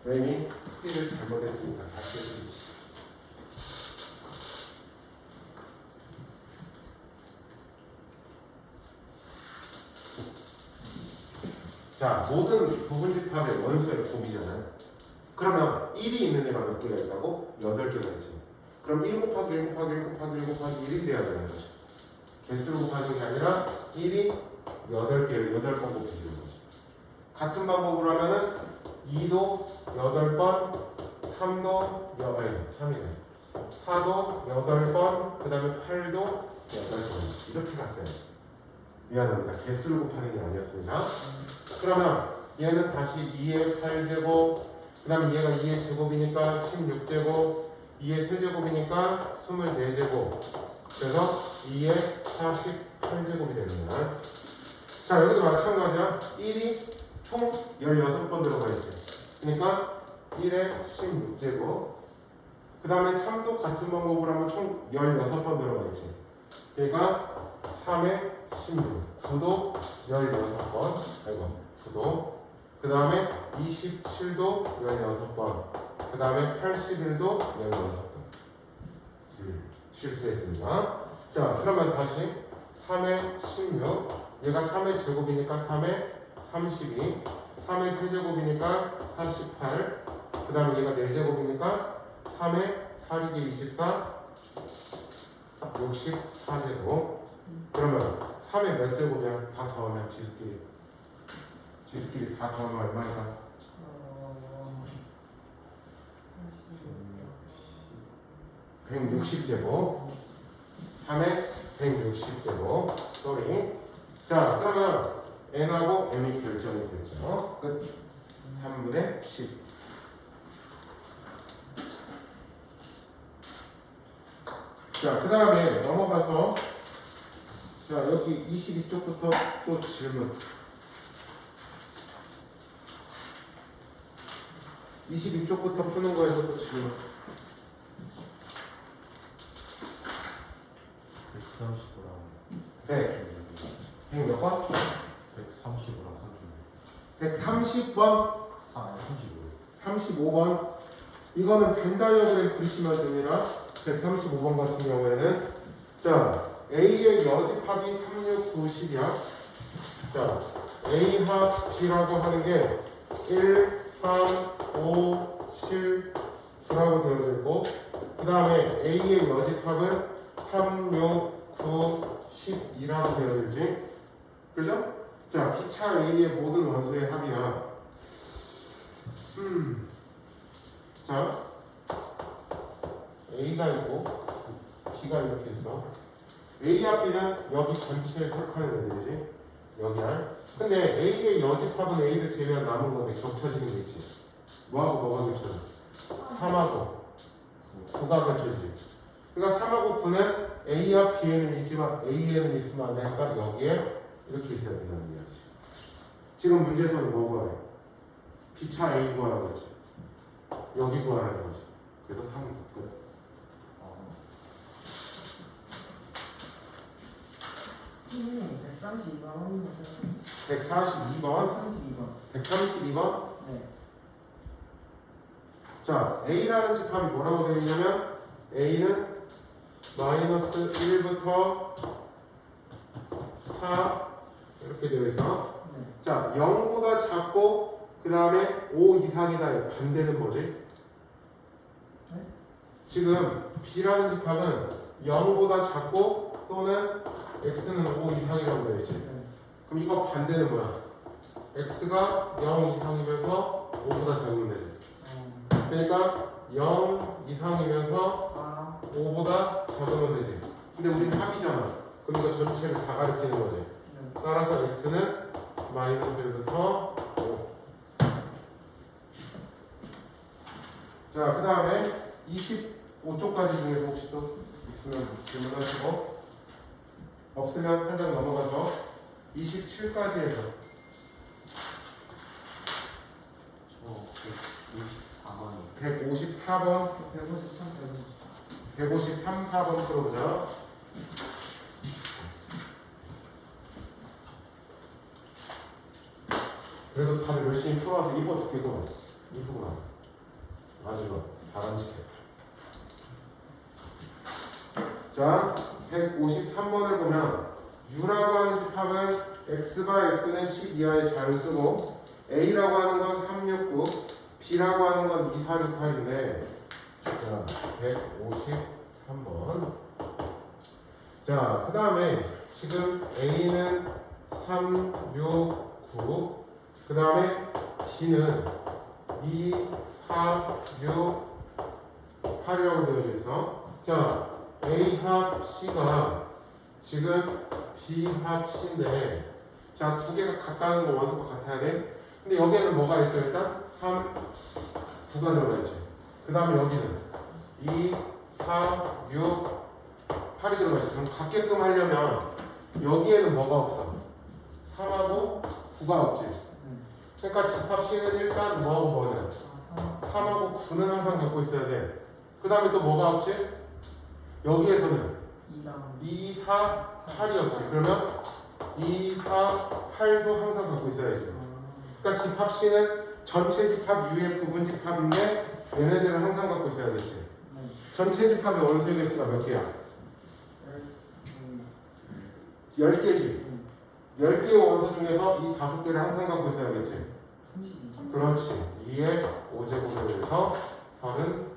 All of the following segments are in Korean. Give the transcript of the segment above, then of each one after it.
M이 C를 잘못했으니까 다시 해주지. 자, 모든 부분집합의 원소의 곱이잖아요. 그러면 1이 있는 애가 몇 개가 있다고? 8개가 있지. 그럼 1 곱하기 1 곱하기 1 곱하기 1 곱하기 1이 돼야 되는 거지. 개수를 곱하는 게 아니라 1이 8개를 8번 곱해주는 거지. 같은 방법으로 하면은 2도 8번, 3도 3이네. 4도 8번, 그 다음에 8도 8번. 이렇게 갔어요. 미안합니다. 개수를 곱하는 게 아니었습니다. 그러면 얘는 다시 2의 8제곱, 그 다음에 얘가 2의 제곱이니까 16제곱, 2의 세제곱이니까 24제곱. 그래서 2의 48제곱이 되는 거야. 자, 여기도 마찬가지야. 1이 총 16번 들어가 있지. 그러니까 1의 16제곱. 그 다음에 3도 같은 방법으로 하면 총 16번 들어가 있지. 그러니까 3의 16. 9도 16번. 아이고, 9도. 그 다음에 27도 16번. 그 다음에 81도 16번. 실수했습니다. 자, 그러면 다시 3의 16. 얘가 3의 제곱이니까 3의 32. 3의 세제곱이니까 48. 그 다음에 얘가 4제곱이니까 3의 4, 6에 24. 64제곱. 그러면 3의 몇 제곱이야? 다 더하면 지수끼리 다 더하면 얼마니까? 160제곱. 3의 160제곱. 쏘리. 자, 그러면 n하고 m이 결정이 됐죠. 끝. 3분의 10. 자, 그 다음에 넘어가서 자, 여기 22쪽부터 또 질문. 22쪽부터 푸는 거에서 또 질문. 130이랑 100 몇 번? 130이랑 130번, 35. 35번. 이거는 벤 다이어그램 그리시면 됩니다. 135번 같은 경우에는 자, A의 여집합이 3, 6, 9, 10이야. 자, A 합 B라고 하는 게 1, 3, 5, 7, 9라고 되어져 있고, 그 다음에 A의 여집합은 3, 6, 9, 12라고 되어져 있지. 그죠? 자, B차 A의 모든 원소의 합이야. 자, A가 있고 B가 이렇게 있어. A 합 B는 여기 전체에 속하는 애들이지. 여기 알. 근데 A의 여집합은 A를 제외한 남은 건데 겹쳐지는 게 있지. 뭐하고 뭐가 겹쳐져? 3하고 9가 겹쳐지지. 그러니까 3하고 9는 A 합 B에는 있지만 A에는 있으면 안 되니까 여기에 이렇게 있어야 된다는 이야기지. 지금 문제에서는 뭐 구하래? B차 A 구하라고 했지. 여기 구하라는 거지. 그래서 3을 바꿔. 132번. 142번. 132번. 네. 자, A라는 집합이 뭐라고 되어 있냐면 A는 마이너스 1부터 4 이렇게 되어 있어. 네. 자, 0보다 작고 그 다음에 5 이상이다. 반대는 뭐지? 네? 지금 B라는 집합은 0보다 작고 또는 X는 5 이상이라고 되어 있지. 네. 그럼 이거 반대는 뭐야? X가 0 이상이면서 5보다 작으면 되지. 그러니까 0 이상이면서 5보다 작으면 되지. 근데 우리는 합이잖아. 그럼 이거 전체를 다 가리키는 거지. 네. 따라서 X는 마이너스 1부터 5. 자, 그 다음에 25쪽까지 중에서 혹시 또 있으면 질문하시고, 없으면 한 장 넘어가서 27까지 해서 154번 153, 4번 풀어보자. 그래서 다들 열심히 풀어와서 이뻐 죽겠구만. 이쁘구나. 아주 좋아. 바람직해. 자, 153번을 보면 U라고 하는 집합은 X바 X는 10 이하의 자연수고 A라고 하는 건 369, B라고 하는 건 2468인데 자, 153번. 자, 그 다음에 지금 A는 369, 그 다음에 B는 2, 4, 6, 8이라고 되어져 있어. 자, A 합 C가 지금 B 합 C인데, 자, 두 개가 같다는 거 원소가 같아야 돼. 근데 여기에는 뭐가 있죠? 일단 3, 9가 들어가 있지. 그 다음에 여기는 2, 4, 6, 8이 들어가 있지. 그럼 같게끔 하려면 여기에는 뭐가 없어? 3하고 9가 없지. 그러니까 집합 C는 일단 뭐하고 뭐는? 3하고 9는 항상 갖고 있어야 돼. 그 다음에 또 뭐가 없지? 여기에서는 2, 4, 8이었지. 그러면 2, 4, 8도 항상 갖고 있어야지. 그러니까 집합 C는 전체 집합 U의 부분 집합인데 얘네들은 항상 갖고 있어야겠지. 전체 집합의 원소의 개수가 몇 개야? 10개지. 10개의 원소 중에서 이 5개를 항상 갖고 있어야겠지. 그렇지. 2의 5제곱을 해서 30.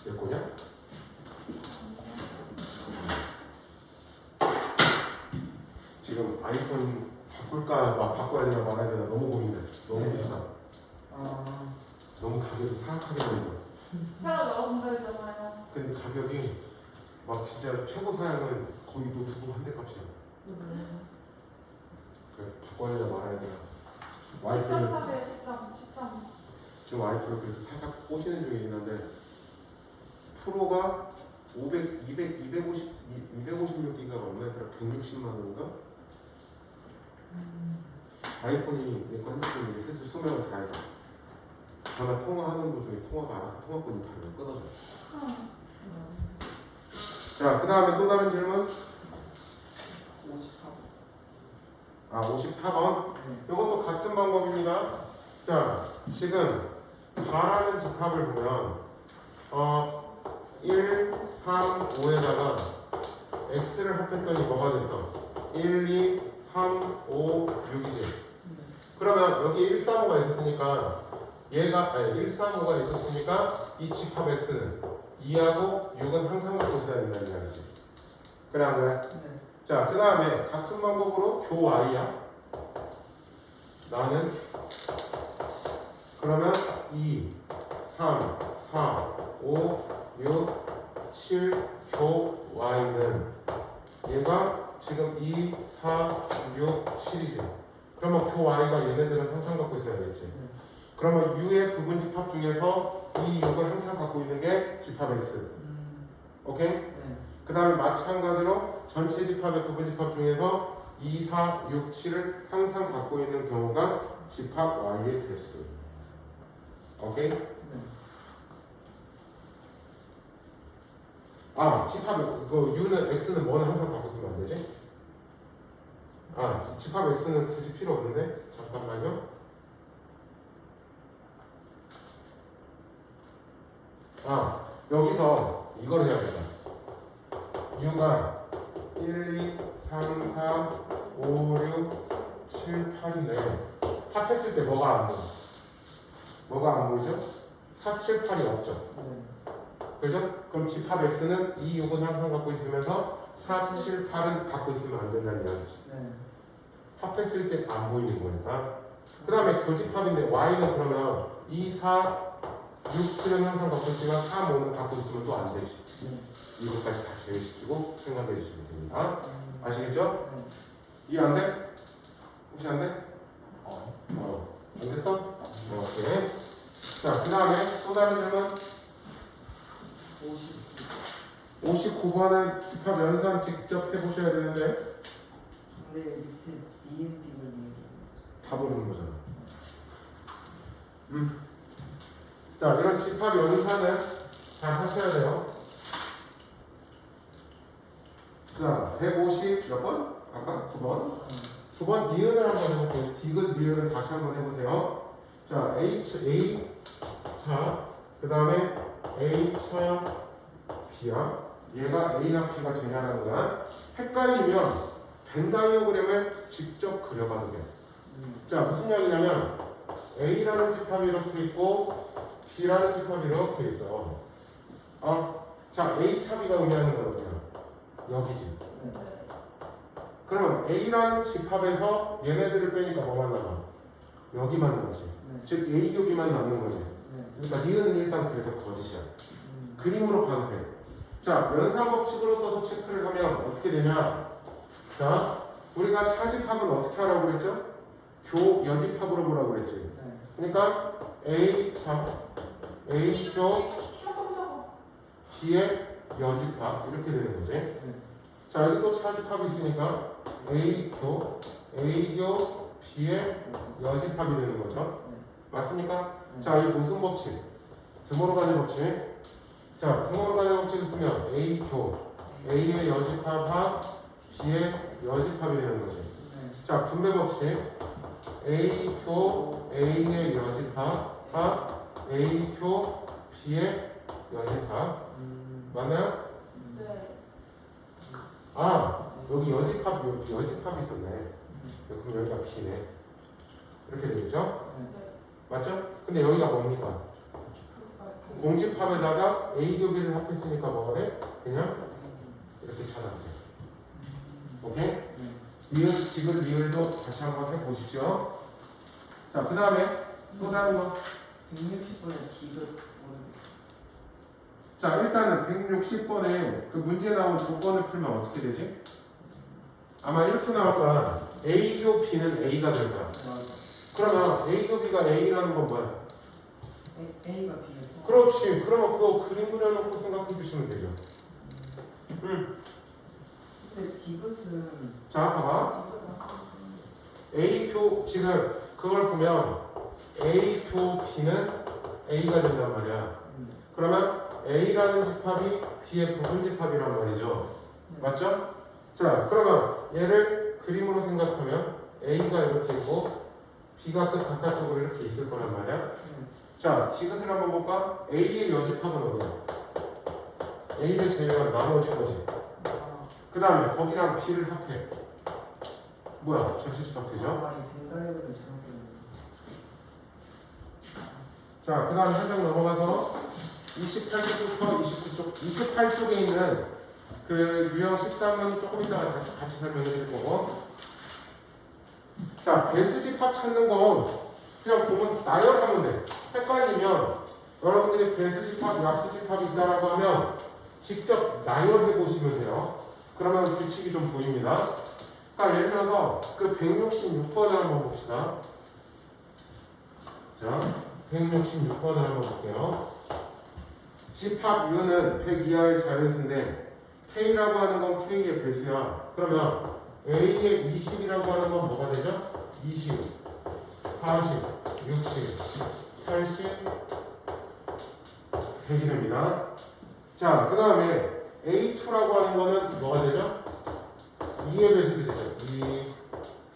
몇 거냐? 지금 아이폰 바꿀까 바꿔야 되나 말아야 되나 너무 고민돼. 너무 비싸. 너무 가격이 사악하게 보인다. 새로 나온 거잖아요. 근데 가격이 막 진짜 최고 사양은 거의 노트북 한 대 값이야. 그래 바꿔야 되나 말아야 되나. 와이프를 13. 지금 와이프를 그래서 살짝 꼬시는 중이긴 한데 프로가 256기가가 얼마였더라? 160만 원인가? 아이폰이 내거 핸드폰이 세수 수명을 다해서 전화 통화하는 도중에 통화가 알아서 통화권이 다르면 끊어져. 자, 그 다음에 또 다른 질문. 54번. 이것도 같은 방법입니다. 자, 지금 바라는 집합을 보면 1, 3, 5에다가 x를 합했더니 뭐가 됐어? 1, 2, 3, 5, 6이지. 그러면 여기 1, 3, 5가 있었으니까 얘가 1, 3, 5가 있었으니까 이 집합 x는 2하고 6은 항상 갖고 있어야 된다는 이야기지. 그래 안 그래? 자, 그 다음에 같은 방법으로 교 y야. 나는 그러면 2, 3, 4, 5, 6, 7, 교 y는 얘가 지금 2, 4, 6, 7이지. 그러면 교 y가 얘네들은 항상 갖고 있어야겠지. 그러면 u의 부분 집합 중에서 이 6을 항상 갖고 있는 게 집합 x. 오케이? 그 다음에 마찬가지로 전체 집합의 부분 집합 중에서 2, 4, 6, 7을 항상 갖고 있는 경우가 집합 y의 개수. 오케이? 집합 그 u는 x는 뭐는 항상 갖고 있으면 안 되지? 집합 x는 굳이 필요 없는데 잠깐만요. 여기서 이걸 해야겠다. u가 1, 2, 3, 4, 5, 6, 7, 8인데 합했을 때 뭐가 안 보여? 뭐가 안 보이죠? 4, 7, 8이 없죠. 그죠? 그럼 집합 x는 이 6은 항상 갖고 있으면서 4, 7, 8은 갖고 있으면 안 된다는 이야기지. 합했을 때 안 보이는 거니까. 그 다음에 교집합인데 y는 그러면 2, 4, 6, 7은 항상 갖고 있지만 3, 5는 갖고 있으면 또 안 되지. 이것까지 다 제외시키고 생각해 주시면 됩니다. 아시겠죠? 이해 안 돼? 혹시 안 돼? 안 됐어? 오케이. 자, 그 다음에 또 다른 질문. 59번은 집합 연산 직접 해보셔야 되는데 근데 밑에 DMT를 다 보는 거잖아. 자, 이런 집합 연산은 잘 하셔야 돼요. 자, 150 몇 번? 아까 9번. 9번 니은을 한번 해볼게요. 디귿 니은을 다시 한번 해보세요. 자, A 차, 그 다음에 A 차 B야. 얘가 A와 B가 되냐라는 거야. 헷갈리면 벤 다이어그램을 직접 그려봐도 돼. 자, 무슨 이야기냐면 A라는 집합이 이렇게 있고 B라는 집합이 이렇게 있어. 자, A 차 B가 의미하는 건 어디야? 여기지. 그러면 A라는 집합에서 얘네들을 빼니까 뭐만 남아? 여기만 남지. 즉 A 교비만 남는 거지. 그러니까 니은은 일단 그래서 거짓이야. 그림으로 봐도 돼. 자, 연산법칙으로 써서 체크를 하면 어떻게 되냐? 자, 우리가 차집합은 어떻게 하라고 그랬죠? 여집합으로 보라고 그랬지. 그러니까 A 차, A 교 B의 여집합 이렇게 되는 거지. 자, 여기 또 차집합이 있으니까 A 교 B의 여집합이 되는 거죠. 맞습니까? 자, 이 무슨 법칙? 드모르간의 법칙. 자, 드모르간의 법칙을 쓰면 A 교 A의 여집합 합 B의 여집합이 되는 거지. 자, 분배 법칙. A 교 A의 여집합 합 A 교 B의 여집합. 맞나요? 네. 여기 여집합이 있었네. 그럼 여기가 B네. 이렇게 되겠죠? 맞죠? 근데 여기가 뭡니까? 공집합에다가 A 교비를 합했으니까 뭐가 돼? 그냥 이렇게 찾아도 돼. 오케이? 리을, 지글, 리을도 다시 한번 해보십시오. 자, 그 다음에 또 다른 거. 160번에 디귿. 자, 일단은 160번에 그 문제 나온 조건을 풀면 어떻게 되지? 아마 이렇게 나올 거야. A 교 B는 A가 될 거야. 그러면 A 교 B가 A라는 건 뭐야? A가 B에 그렇지. 그러면 그거 그림 그려놓고 생각해 주시면 되죠. 근데 디귿은 자, 봐봐. A표 지금 그걸 보면 A표 B는 A가 된단 말이야. 그러면 A라는 집합이 B의 부분집합이란 말이죠. 맞죠? 자, 그러면 얘를 그림으로 생각하면 A가 이렇게 있고 B가 그 바깥쪽으로 이렇게 있을 거란 말이야. 자, 디귿을 한번 볼까? A의 여집합은 어디야? A를 제외하면 나머지 거지. 그 다음에 거기랑 B를 합해. 뭐야? 전체 집합 되죠? 벤다이어그램 잘못됐네. 자, 그 다음 한 장 넘어가서 28쪽부터 29쪽, 28쪽에 있는 그 유형 13은 조금 이따가 다시 같이 설명해 드릴 거고. 자, 배수집합 찾는 건 그냥 보면 나열하면 돼. 헷갈리면 여러분들이 배수집합, 약수집합이 있다라고 하면 직접 나열해 보시면 돼요. 그러면 규칙이 좀 보입니다. 그러니까 예를 들어서 그 166번을 한번 봅시다. 자, 166번을 한번 볼게요. 집합 U는 100 이하의 자연수인데 K라고 하는 건 K의 배수야. 그러면 A의 20이라고 하는 건 뭐가 되죠? 20, 40, 60, 80, 100이 됩니다. 자, 그 다음에 A2라고 하는 거는 뭐가 되죠? 2의 배수이 되죠. 2,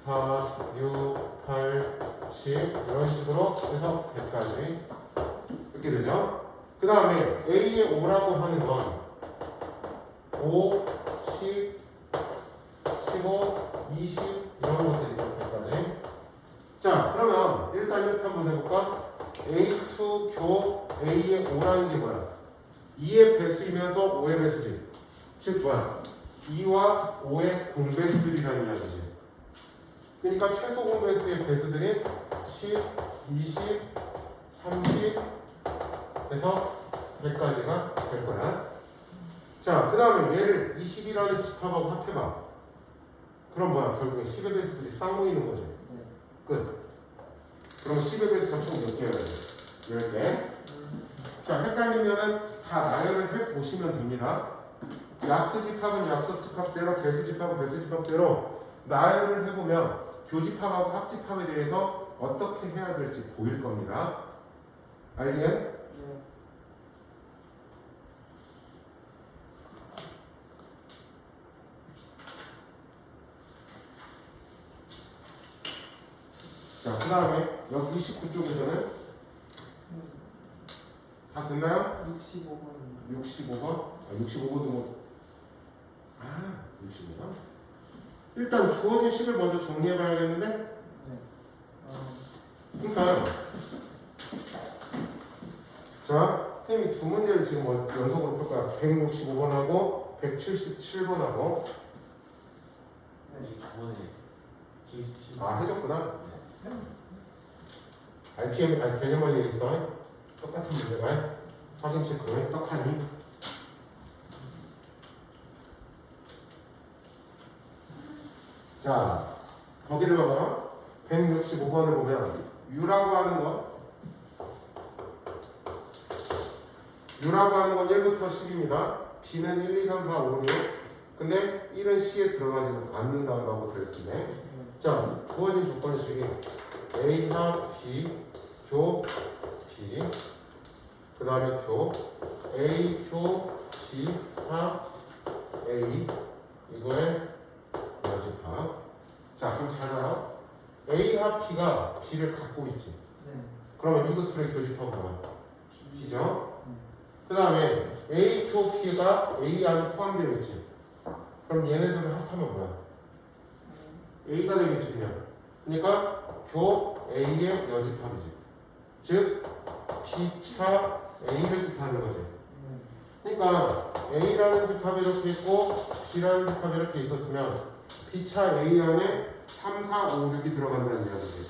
4, 6, 8, 10 이런 식으로 해서 100까지 이렇게 되죠. 그 다음에 A의 5라고 하는 건 5, 10, 15, 20 이런 것들이죠. 100까지. 자, 그러면 일단 이렇게 한번 해볼까? A2 교 A의 5라는 게 뭐야? 2의 배수이면서 5의 배수지. 즉 뭐야? 2와 5의 공배수들이라는 이야기지. 그러니까 최소 공배수의 배수들이 10, 20, 30 해서 100까지가 될 거야. 자, 그 다음에 얘를 20이라는 집합하고 합해봐. 그럼 뭐야? 결국에 10의 배수들이 쌍모이는 거지. 끝. 그럼 10의 배수가 총 몇 개여야 돼? 10개. 자, 헷갈리면은 다 나열을 해보시면 됩니다. 약수집합은 약수집합대로, 배수집합은 배수집합대로 나열을 해보면 교집합하고 합집합에 대해서 어떻게 해야 될지 보일 겁니다. 알겠? 자, 그 다음에 여기 29쪽에서는 다 됐나요? 65번. 65번? 아, 65번도 뭐. 아, 65번? 일단 주어진 식을 먼저 정리해봐야겠는데? 네. 그러니까. 자, 쌤이 두 문제를 지금 연속으로 풀 거야. 165번하고 177번하고. 이 저번에 아, 해줬구나. RPM, 개념을 얘기했어. 똑같은 문제가 확인 체크를 떡하니. 자, 거기를 봐봐. 165번을 보면 U라고 하는 거 U라고 하는 건 1부터 10입니다. B는 1, 2, 3, 4, 5, 6 근데 1은 C에 들어가지는 않는다라고 되어있네. 자, 주어진 조건식이 A 합 B 교 B 그 다음에 교 A 교 B 합 A 이거의 여집합. 자, 그럼 잘 봐요. A 합 B가 B를 갖고 있지. 네. 그러면 이거 둘의 교집합은 뭐야? B죠? 그 다음에 A 교 B가 A 안에 포함되어 있지. 그럼 얘네들을 합하면 뭐야? A가 되겠지 그냥. 그러니까 교 A의 여집합이지. 즉 B차 A를 뜻하는 거지. 그러니까 A라는 집합이 이렇게 있고 B라는 집합이 이렇게 있었으면 B차 A 안에 3, 4, 5, 6이 들어간다는 이야기지.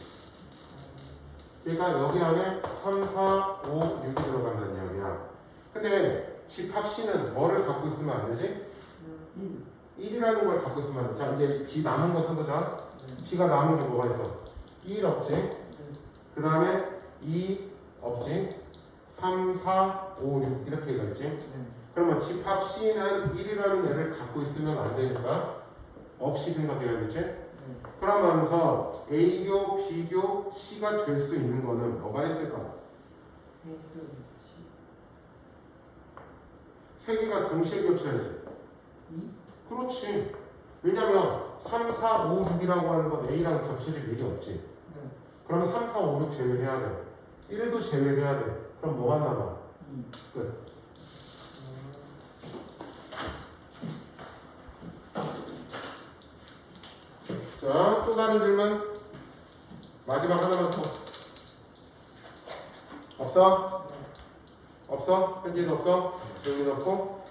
그러니까 여기 안에 3, 4, 5, 6이 들어간다는 이야기야. 근데 집합 C는 뭐를 갖고 있으면 안 되지? 1이라는 걸 갖고 있으면 안 돼. 자, 이제 B 남은 거 써보자. B가 남은 게 뭐가 있어? 1 없지? 그 다음에 2 없지? 3, 4, 5, 6 이렇게 있지? 그러면 집합 C는 1이라는 애를 갖고 있으면 안 되니까 없이 생각해야겠지? 그러면서 A교, B교, C가 될 수 있는 거는 뭐가 있을까? 세 개가 동시에 겹쳐야지. 그렇지. 왜냐면 3, 4, 5, 6이라고 하는 건 A랑 겹쳐질 일이 없지. 그러면 3, 4, 5, 6 제외해야 돼. 1도 제외해야 돼. 그럼 뭐가 남아? 끝. 자, 또 다른 질문? 마지막 하나만 더. 없어? 없어? 현지는 없어? 질문 없고?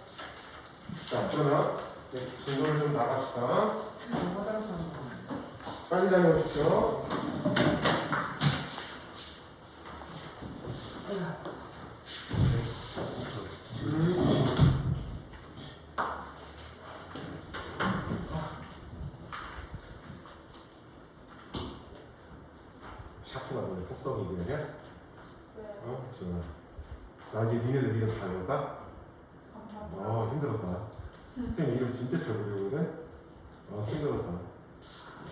자, 그러면 이제 질문을 좀 나갑시다. 빨리 다녀오십시오. 샤프가 너의 속성이긴 해? 어? 지금 나 이제 니네들 이름 다 외웠다? 힘들었다. 선생님 이름 진짜 잘 부르거든? 힘들었다.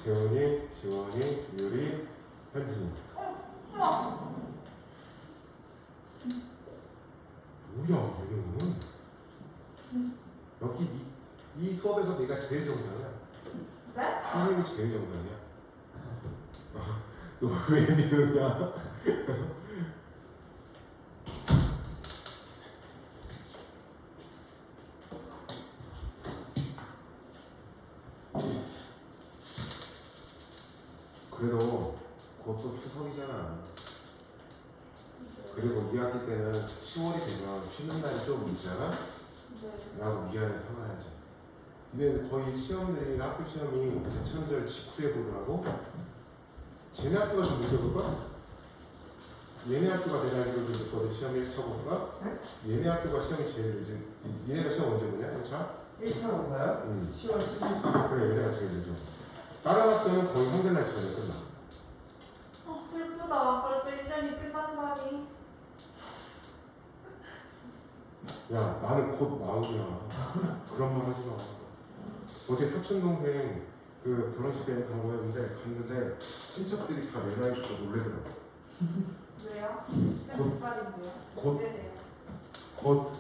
재원이, 지원이, 유리, 현진이. 뭐야 얘는? 여기 이 수업에서 내가 제일 정상이야. 네? 선생님이 제일 정상이야. 너 왜 미우냐? 그래도 곧 또 추석이잖아. 그리고 2학기 때는 10월이 되면 쉬는 날이 좀 있잖아? 네. 나하고 미안해 사과해야지. 니네 거의 시험들이 학교 시험이 개천절 직후에 보더라고? 쟤네 학교가 좀 늦게 볼까? 얘네 학교가 내가 알기로 좀 늦거든. 시험 1차 볼까? 얘네 학교가 시험이 제일 늦은. 얘네가 시험 언제 보냐? 1차? 1차 온가요? 응. 10월 10일. 그래 얘네가 제일 늦어. 다른 학교는 거의 한글날 시간에 끝나. 슬프다. 벌써 1년이 끝난 날이. 야 나는 곧 마흔이야. 그런 말 하지 마. 어제 사촌 동생 그 결혼식에 간 거였는데 갔는데 친척들이 다 내 나이 듣고 놀래더라고. 왜요? 곧- 몇 살인데요? 곧- 네네. 곧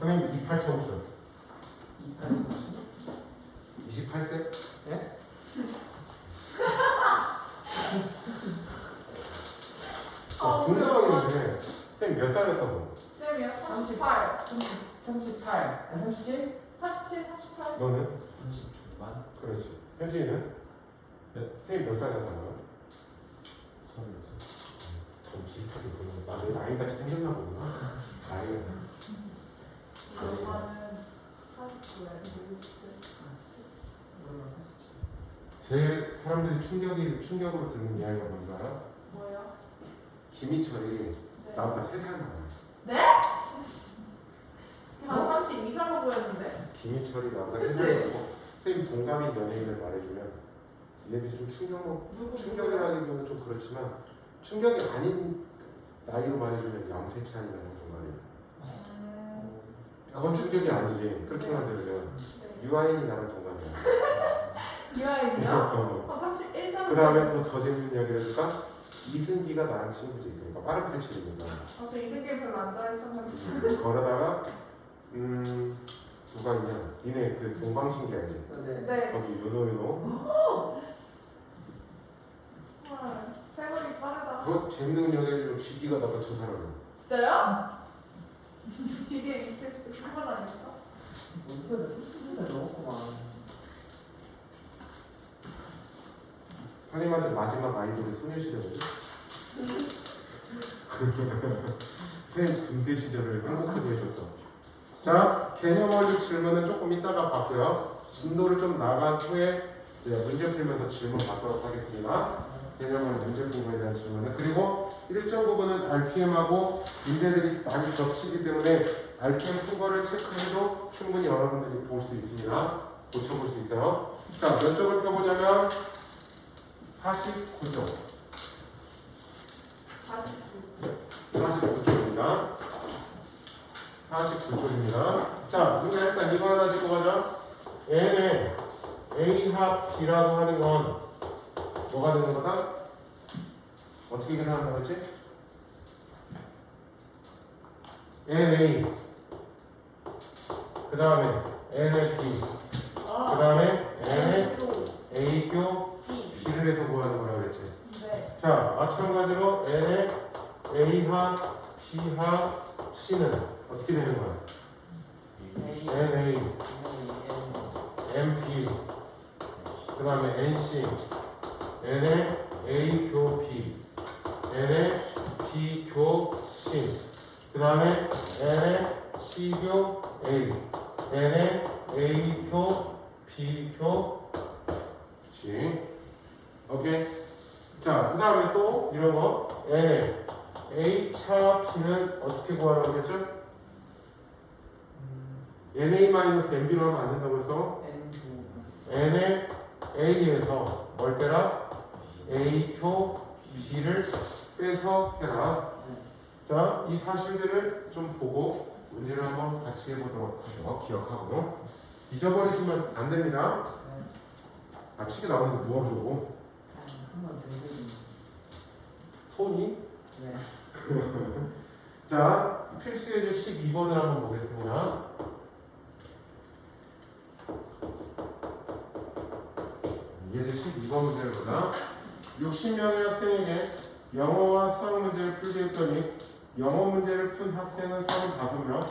선생님 28 처음 쳤어. 28차. 28세? 네? 쌤이요? 38 38. 아, 37? 37, 38 너는? 32만? 그렇지. 현진이는? 네. 쌤이 몇 살 같다는 거야? 36. 좀 비슷하게 보는 거. 나내 나이 같이 생겼나 보구나. 나이가. 엄마는 49에 얼마 37. 제일 사람들이 충격으로 듣는 이야기가 뭔지 알아? 뭐예요? 김희철이 네. 나보다 3살 많아. 네? 한 32살로 보였는데? 김희철이 나보다 그치? 3살 많고 쌤 동갑인 연예인을 말해주면 얘네들이 좀 누구? 충격이라기보다는 좀 그렇지만 충격이 아닌 나이로 말해주면 양세찬이라는 동갑이야. 그건 충격이 아니지. 그렇게 네. 만들면 네. 유아인이 나랑 동갑이야. 유아인이요? 31살 그 다음에 더 재밌는 이야기를 해줄까? 이승기가 나랑 친구지. 그러니까 빠른 팔칠이니까. 저 이승길 별로 안 좋아했었는데 걸어다가 누가 있냐? 니네 그 동방신기 알지? 네. 네 거기 윤호 헐, 세월이 빠르다 더 재밌는 이야기를 GD가 나보다 2살 어려. 진짜요? 뒤에 있을 때 그건 아니었어? 뭔 소리야? 37살 넘었구만. 선생님한테 마지막 아이돌이 소녀시대거든? 선생님 군대 시절을 행복하게 해줬다. 자, 개념 원리 질문은 조금 이따가 받고요. 진도를 좀 나간 후에 이제 문제 풀면서 질문 받도록 하겠습니다. 개념 원리 문제 부분에 대한 질문은. 그리고 일정 부분은 RPM하고 문제들이 많이 겹치기 때문에 RPM 푼 거를 체크해도 충분히 여러분들이 볼 수 있습니다. 고쳐볼 수 있어요. 자, 몇 쪽을 펴보냐면 49쪽. 49쪽입니다. 49쪽입니다. 자, 우리가 일단 이거 하나 짚고 가자. N의 A 합 B라고 하는 건 뭐가 되는 거다? 어떻게 계산한다고 했지? NA 그 다음에 N의 B 그 다음에 N의 A교 B를 해서 구하는 거라고 그랬지. 네 자, 마찬가지로 N의 A 합 B 합 C는 어떻게 되는 거야? NA MP 그 다음에 NC N의 A교 B N의 B교 C 그 다음에 N의 C교 A N의 A교 B교 C 오케이. 자, 그 다음에 또 이런 거 N의 A차 B는 어떻게 구하라고 했죠? NA-MB로 하면 안 된다고 했어? N의 A에서 뭘 빼라? A표 B를 빼서 해라. 자, 이 사실들을 좀 보고 문제를 한번 같이 해보도록 하죠. 기억하고 잊어버리시면 안 됩니다. 아, 책에 나오는데 뭐하고 한번 들고. 손이? 네. 자, 필수 예제 12번을 한번 보겠습니다. 예제 12번 문제를 보자. 60명의 학생에게 영어와 수학 문제를 풀게 했더니 영어 문제를 푼 학생은 35명,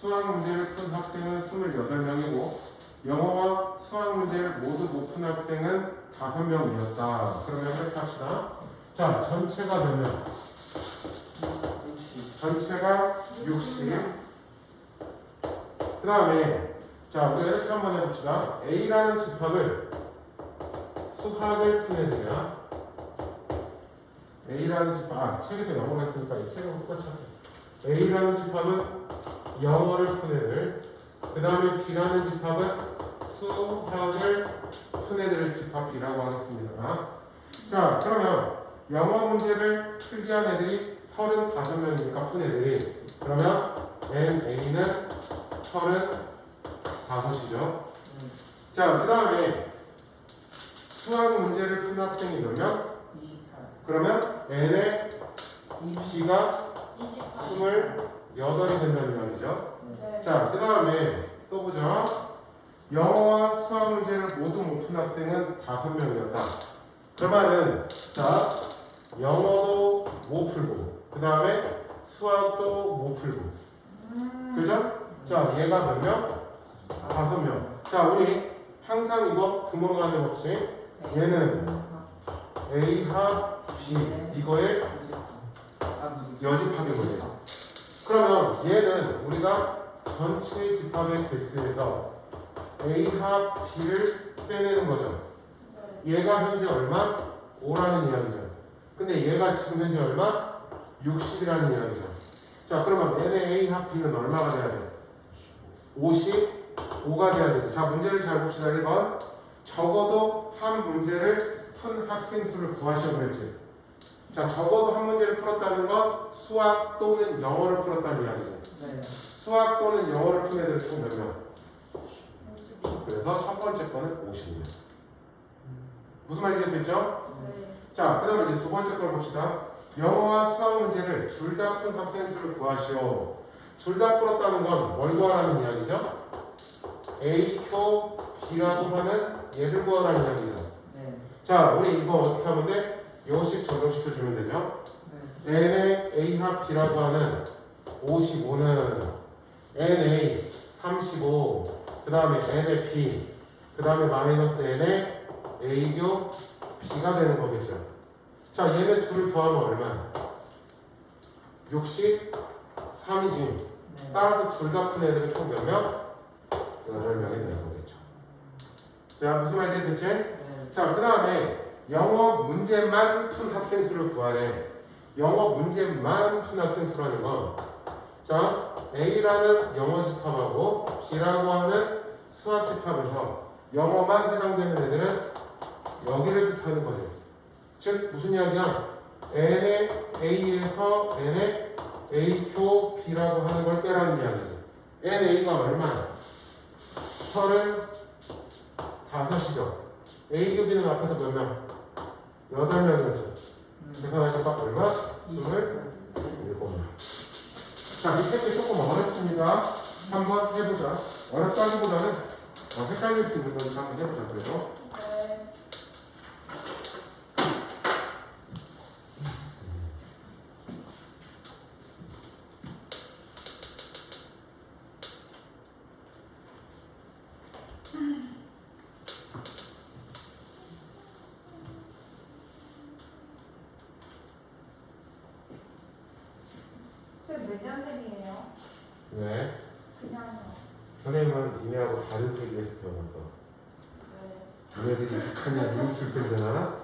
수학 문제를 푼 학생은 28명이고 영어와 수학 문제를 모두 못 푼 학생은 5명이었다. 그러면 이렇게 합시다. 자, 전체가 몇 명? 전체가 60. 그 다음에 자, 우리가 이렇게 한번 해봅시다. A라는 집합을 수학을 푼 애들이야. A라는 집합, 책에서 영어가 있으니까 이 책은 똑같이 할게요. A라는 집합은 영어를 푼 애들. 그 다음에 B라는 집합은 수학을 푼 애들을 집합이라고 하겠습니다. 자, 그러면 영어 문제를 풀게 한 애들이 35명이니까 푼 애들이. 그러면 NA는 35이죠. 자, 그 다음에 수학 문제를 푼 학생이 몇 명? 28. 그러면 N의 B가 28 28이 된다는 말이죠. 네. 자, 그 다음에 또 보죠. 영어와 수학 문제를 모두 못 푼 학생은 5명이었다. 그러면은 자, 영어도 못 풀고 그 다음에 수학도 못 풀고 자, 얘가 몇 명? 5명. 자, 우리 항상 이거 등으로 가는 법칙. 얘는 A 합 B 이거의 여집합인 거죠. 그러면 얘는 우리가 전체 집합의 개수에서 A 합 B를 빼내는 거죠. 얘가 현재 얼마? 5라는 이야기죠. 근데 얘가 지금 현재 얼마? 60이라는 이야기죠. 자, 그러면 n의 A 합 B는 얼마가 돼야 돼? 55가 돼야 되죠. 자, 문제를 잘 봅시다. 1번. 적어도 한 문제를 푼 학생 수를 구하시오 그랬지. 자, 적어도 한 문제를 풀었다는 건 수학 또는 영어를 풀었다는 이야기죠. 네. 수학 또는 영어를 푼 애들 총 몇 명? 그래서 첫 번째 거는 50명. 무슨 말인지 됐죠? 자, 그 다음에 이제 두 번째 걸 봅시다. 영어와 수학 문제를 둘 다 푼 학생 수를 구하시오. 둘 다 풀었다는 건 뭘 구하라는 이야기죠? A표 B라고 하는 얘를 구하라는 이야기죠. 네. 자, 우리 이거 어떻게 하면 돼? 요식 적용시켜주면 되죠. 네. n의 A 합 B라고 하는 55는 NA 35, 그 다음에 n의 B, 그 다음에 마이너스 n의 A교 B가 되는 거겠죠. 자, 얘네 둘을 더하면 얼마야? 63이지. 네. 따라서 둘 다 푼 애들은 총 몇 명? 8명이 되는 거겠죠. 자, 무슨 말인지 됐지? 네. 자, 그 다음에 영어 문제만 푼 학생 수를 구하래. 영어 문제만 푼 학생 수라는 건, 자, A라는 영어 집합하고 B라고 하는 수학 집합에서 영어만 해당되는 애들은 여기를 뜻하는 거죠. 즉, 무슨 이야기야? n의 A에서 n의 A표 B라고 하는 걸 빼라는 이야기죠. NA가 얼마야? 35이죠. A교 B는 앞에서 몇 명? 8명이었죠. 계산하니까 얼마? 27명. 자, 밑에 게 조금 어렵습니다. 한번 해보자. 어렵다기보다는 헷갈릴 수 있는 거니까 한번 해보자. 그래도. 몇 년생이에요? 왜? 그냥 선생님은 니네하고 다른 세계에서 태어났어. 니네들이 2000년 이후 출생되나?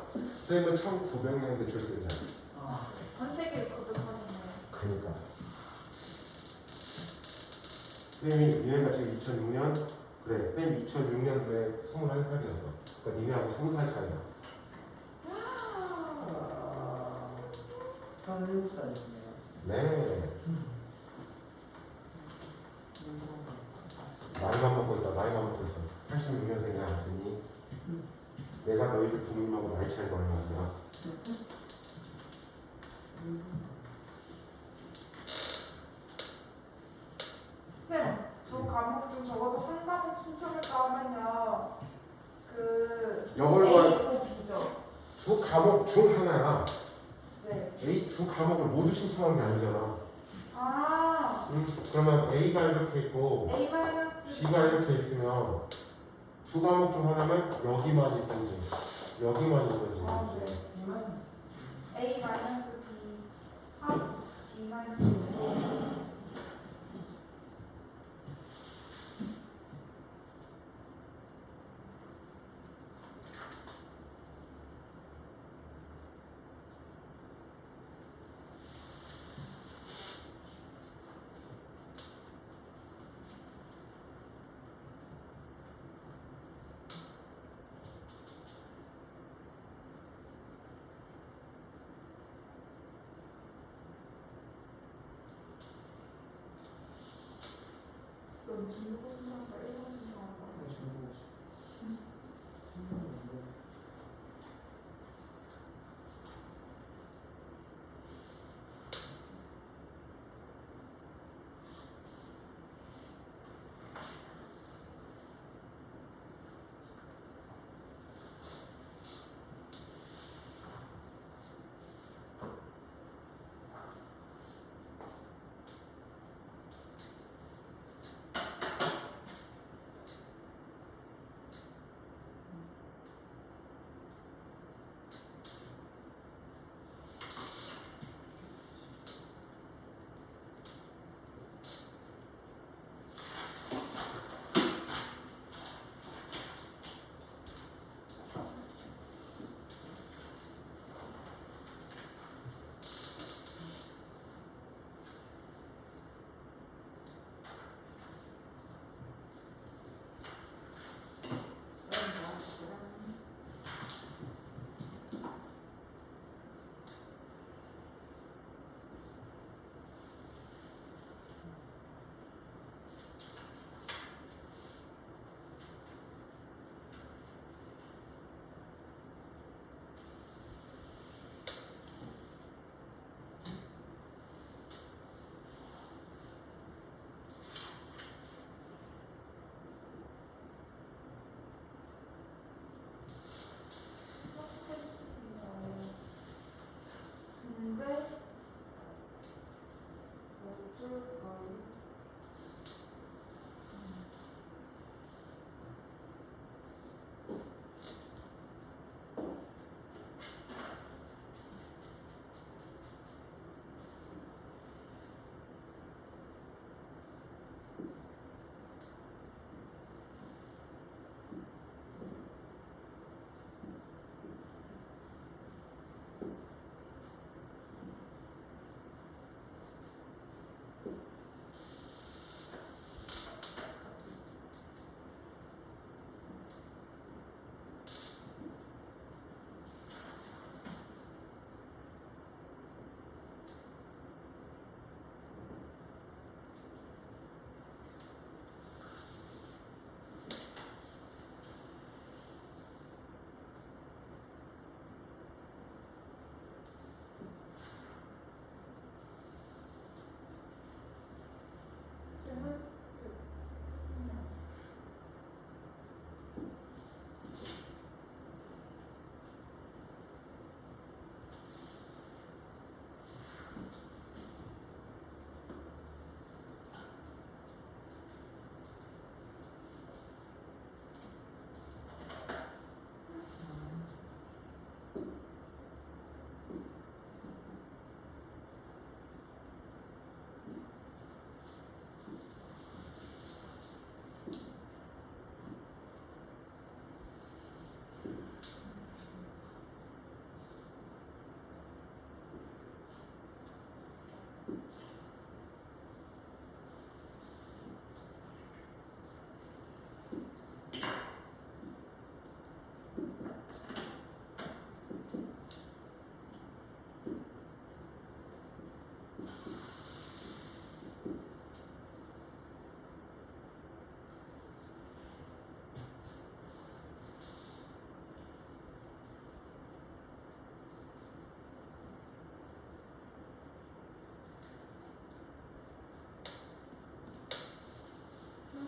선생님은 1900년대 출생이잖아. 아. 선택을 거듭하셨네요. 그니까. 선생님이 니네가 지금 2006년? 그래, 선생님 2006년도에 21살이었어. 그러니까 니네하고 20살 차이야. 17살이네요. 네. 나이만 먹고 있다. 나이만 먹고 있어. 86년생이야. 아니 내가 너희들 부모님하고 나이 차이가 얼마냐? 쌤, 두 과목 중 적어도 한 과목 신청할까 하면요. 그 영어와 A고 B죠. 두 과목 중 하나야. 네. A 두 과목을 모두 신청한 게 아니잖아. 아, 그러면 A가 이렇게 있고 A 마이너스 B가 이렇게 있으면 두 과목 중 하나면 여기만 있든지 여기만 있든지. 아, 네. A 마이너스 B 합 B 마이너스 A.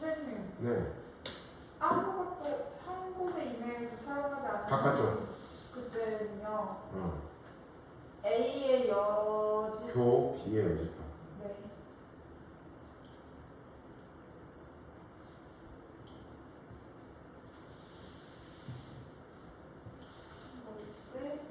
선생님 네. 아무것도 한 곳의 이메일도 사용하지 않는 바꿨죠. 그때는요 어. A의 여집 교 B의 여집합. 네. 네.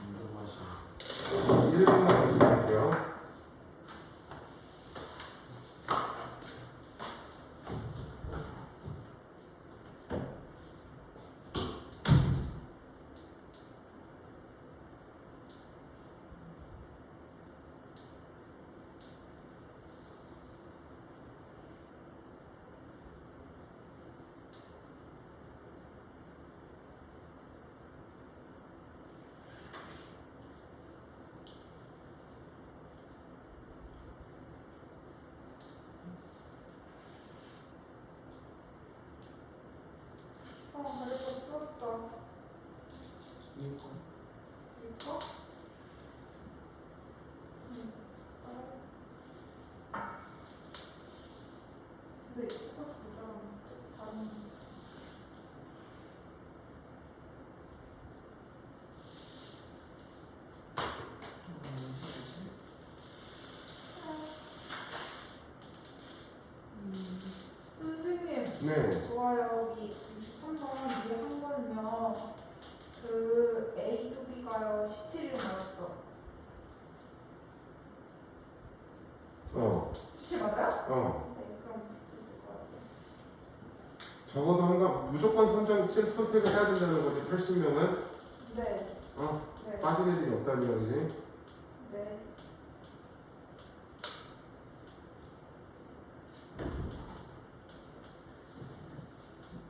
운동하시는 1분만 기다릴게요. 그래서 풀었어. 이거 이거? 근데 이거 똑같이 보자면 선생님 네. 좋아요. 이 63번 위에 한 거는요. 그 A to B가요 17일 나왔죠. 어. 17 맞아요? 어. 네, 그럼 있을 것 같아요. 적어도 한가 무조건 선택을 해야 된다는 거지. 80명은 네, 어 네, 빠진 애들이 없다는 이야기지. 네.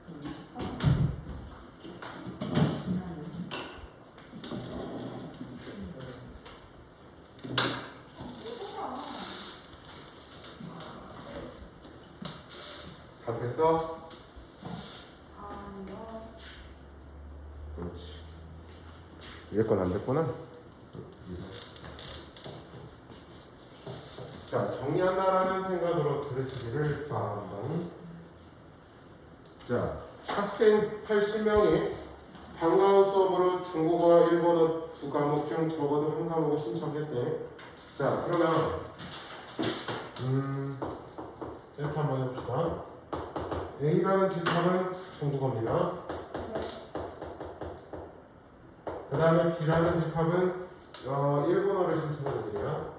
그 28. 다 됐어? 아니요. 그렇지. 위에 건 안 됐구나. 자, 정리한다라는 생각으로 들으시기를 바란다. 자, 학생 80명이 방과후 수업으로 중국어와 일본어 두 과목 중 적어도 한 과목을 신청했대. 자, 그러면 이렇게 한번 해봅시다. A라는 집합은 중국어입니다. 그 다음에 B라는 집합은 일본어를 신청해드려요.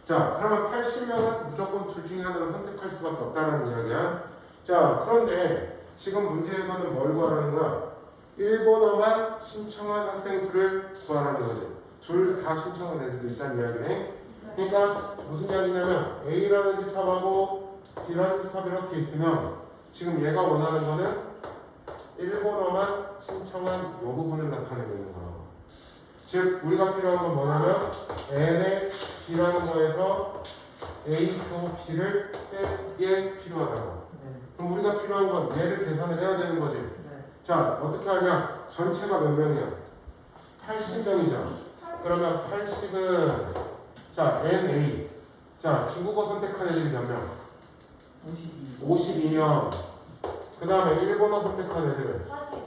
자, 그러면 80명은 무조건 둘 중에 하나를 선택할 수밖에 없다는 이야기야. 자, 그런데 지금 문제에서는 뭘 구하라는 거야? 일본어만 신청한 학생 수를 구하라는 거지. 둘 다 신청한 애들도 있다는 이야기네. 네. 그러니까 무슨 이야기냐면 A라는 집합하고 B라는 집합이 이렇게 있으면 지금 얘가 원하는 거는 일본어만 신청한 이 부분을 나타내고 있는 거라고. 즉 우리가 필요한 건 뭐냐면 N의 B라는 거에서 A, 표, B를 빼게 필요하다고. 네. 그럼 우리가 필요한 건 얘를 계산을 해야 되는 거지. 네. 자 어떻게 하냐? 전체가 몇 명이야? 80명이죠. 그러면 80은 자 NA 자 중국어 선택한 애들이 몇 명? 52. 52명. 그 다음에 일본어 선택한 애들. 45.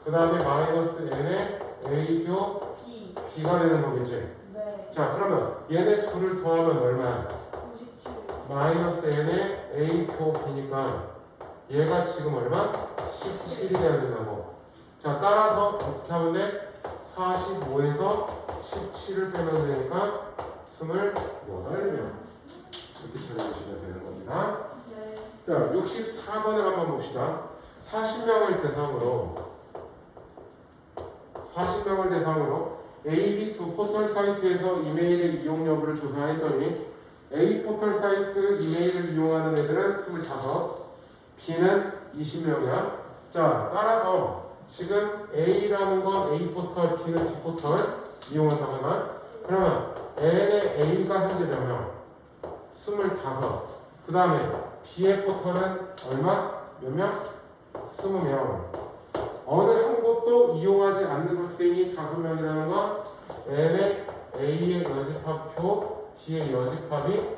그 다음에 마이너스 N의 A표 B. B가 되는 거겠지. 네. 자 그러면 얘네 둘을 더하면 얼마야? 97. 마이너스 N의 A표 B니까 얘가 지금 얼마? 17이 돼야 된다고. 자 따라서 어떻게 하면 돼? 45에서 17을 빼면 되니까 28명 이렇게 찾아보시면 되는 겁니다. 네. 자 64번을 한번 봅시다. 40명을 대상으로 AB 두 포털 사이트에서 이메일의 이용 여부를 조사했더니 A 포털 사이트 이메일을 이용하는 애들은 25, B는 20명이야. 자 따라서 지금 A라는 건 A 포털, B는 B 포털 이용한다고 하면 그러면 N의 A가 현재 몇 명? 25. 그 다음에 B의 포털은 얼마? 몇 명? 20명. 어느 한 곳도 이용하지 않는 학생이 5명이라는 건 N의 A의 여집합표, B의 여집합이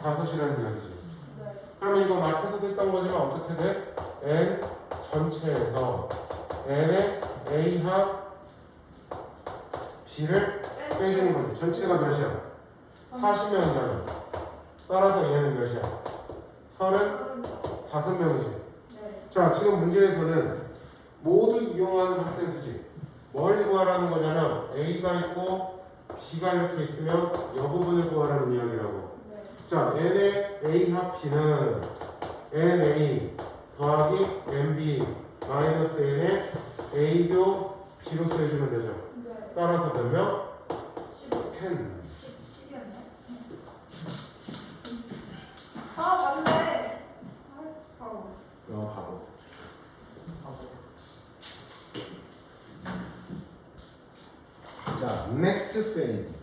5이라는 이야기지. 네. 그러면 이거 마트에서 했던 거지만 어떻게 돼? N 전체에서 N의 A 합 B를 빼주는 거지. 전체가 몇이야? 40명이잖아. 따라서 얘는 몇이야? 35명이지. 네. 자, 지금 문제에서는 모두 이용하는 학생 수지. 뭘 구하라는 거냐면 A가 있고 B가 이렇게 있으면 이 부분을 구하라는 이야기라고. 네. 자, N의 A 합 B는 NA 더하기 NB 마이너스 N의 A교 B로 써주면 되죠. 네. 따라서 몇 명? 15. 10. 10이었네. 아 맞네. 아이씨 바보. 바로. 자, next phase.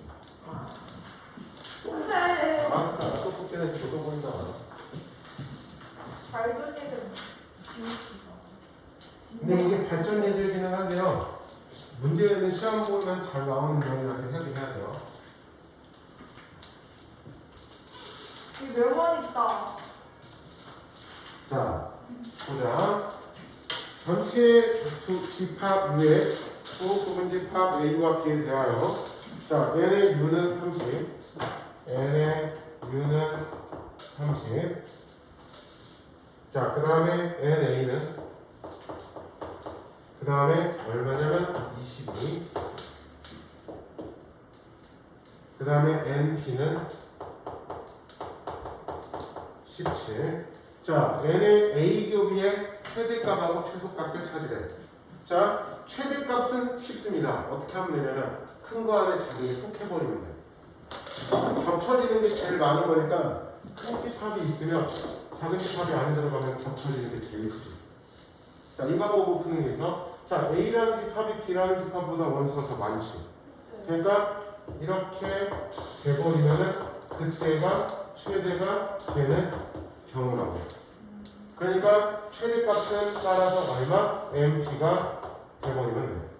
근데 알았어. 또 숙제는 저도 보인다. 발전 예제는 진짜. 근데 이게 발전 예제이기는 한데요. 문제는 시험 보면 잘 나오는 내용이라서 해야긴 해야 돼요. 이 명언 있다. 자, 보자. 전체 집합 위에 부분 집합 A와 B에 대하여 자, N의 U는 30, N의 U는 30. 자, 그 다음에 NA는 그 다음에 얼마냐면 22. 그 다음에 NP는 17. 자, N의 A 교비의 최대값하고 최소값을 찾으래. 자, 최대값은 쉽습니다. 어떻게 하면 되냐면 큰 거 안에 작은 게 쏙 해버리면 돼. 겹쳐지는 게 제일 많은 거니까 큰 집합이 있으면 작은 집합이 안에 들어가면 겹쳐지는 게 제일 크지. 자, 이 방법을 푸는 게 있어. 자, A라는 집합이 B라는 집합보다 원수가 더 많지. 그러니까 이렇게 돼버리면은 그때가 최대가 되는 경우라고. 그러니까 최대값은 따라서 얼마? MP가 돼버리면 돼.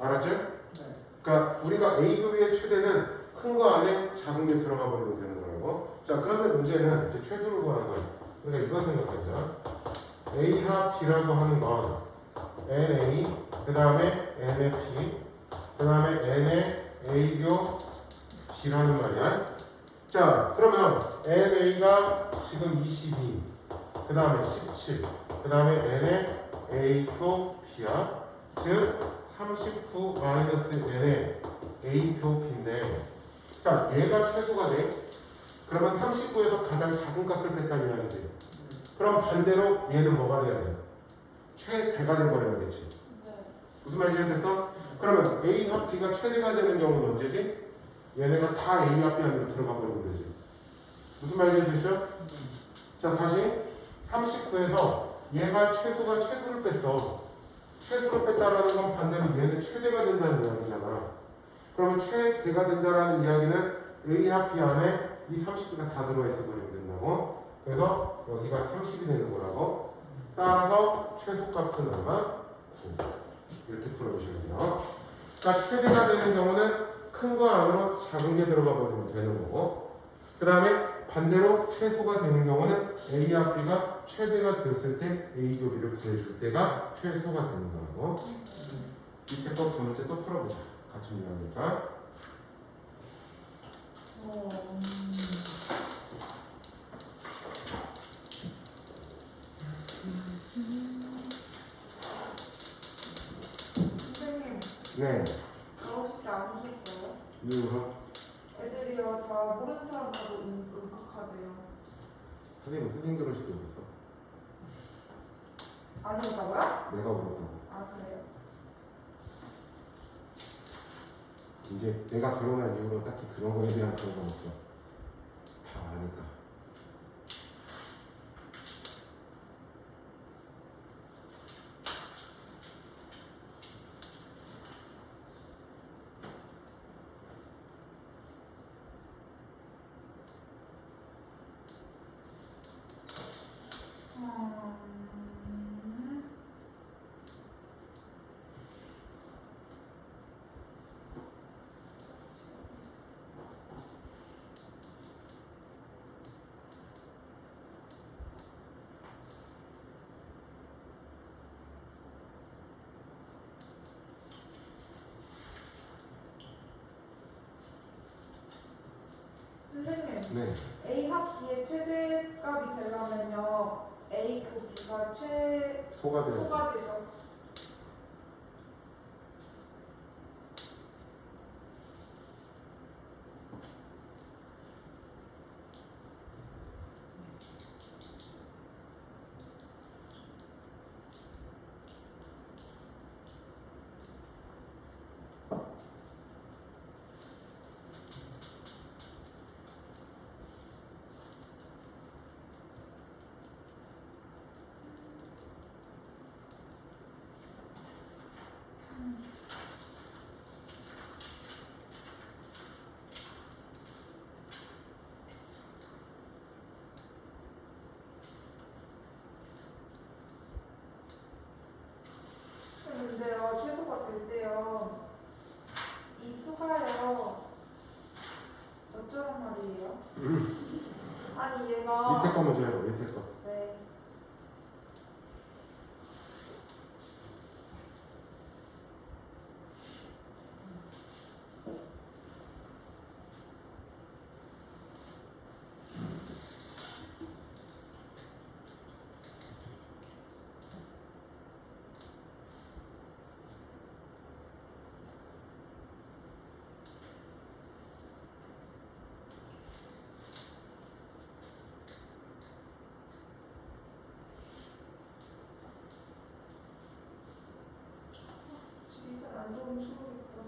알았지? 네. 그러니까 우리가 A급의 최대는 큰 거 안에 작은 게 들어가 버리면 되는 거라고. 자, 그런데 문제는 이제 최소를 구하는 거야. 우리가 이거 생각하자. A 합 B라고 하는 건 NA, 그 다음에 NFP, 그 다음에 N의 A교 B라는 말이야. 자, 그러면 NA가 지금 22, 그 다음에 17, 그 다음에 N의 A표 B야. 즉 39 마이너스 N의 A표 B인데, 자, 얘가 최소가 돼. 그러면 39에서 가장 작은 값을 뺐다는 이야기지. 그럼 반대로 얘는 뭐가 돼야 돼? 최대가 돼버려야겠지. 네. 무슨 말인지 이해됐어? 그러면 A 합 B가 최대가 되는 경우는 언제지? 얘네가 다 A 합 B 안으로 들어가 버리면 되지. 무슨 말인지 되죠? 자 다시 39에서 얘가 최소를 뺐어. 최소를 뺐다라는 건 반대로 얘는 최대가 된다는 이야기잖아. 그러면 최대가 된다라는 이야기는 A 합 B 안에 이 30개가 다 들어있어 버리면 된다고. 그래서 여기가 30이 되는 거라고. 따라서 최소값은 얼마? 9. 이렇게 풀어주시면 돼요. 자, 최대가 되는 경우는 큰 거 안으로 작은 게 들어가 버리면 되는 거고. 그 다음에 반대로 최소가 되는 경우는 A 합 B가 최대가 되었을 때 A 교비를 구해줄 때가 최소가 되는 거라고. 밑에 거 두 문제 또 풀어보자. 같이 문제니까. 선생님 네. 나오실 때 안 오셨어요? 이유가 애들이요 다 모르는 사람하고 울컥하대요. 선생님 들을 수도 있어. 아니었다고요? 내가 울었다고. 아 그래요? 이제 내가 결혼한 이후로 딱히 그런 거에 대한 그런 건 없어. 다 아니까. 선생님 네. A 합기의 최대값이 되려면요 A 곱기가 소가 되어서. 최소가 돼서 근데요 최소가 될 때요 이 수가요 어쩌란 말이에요? 아니 얘가 밑에 거 먼저 해봐. 밑에 거. 네. 진짜 안 좋은 추억이다.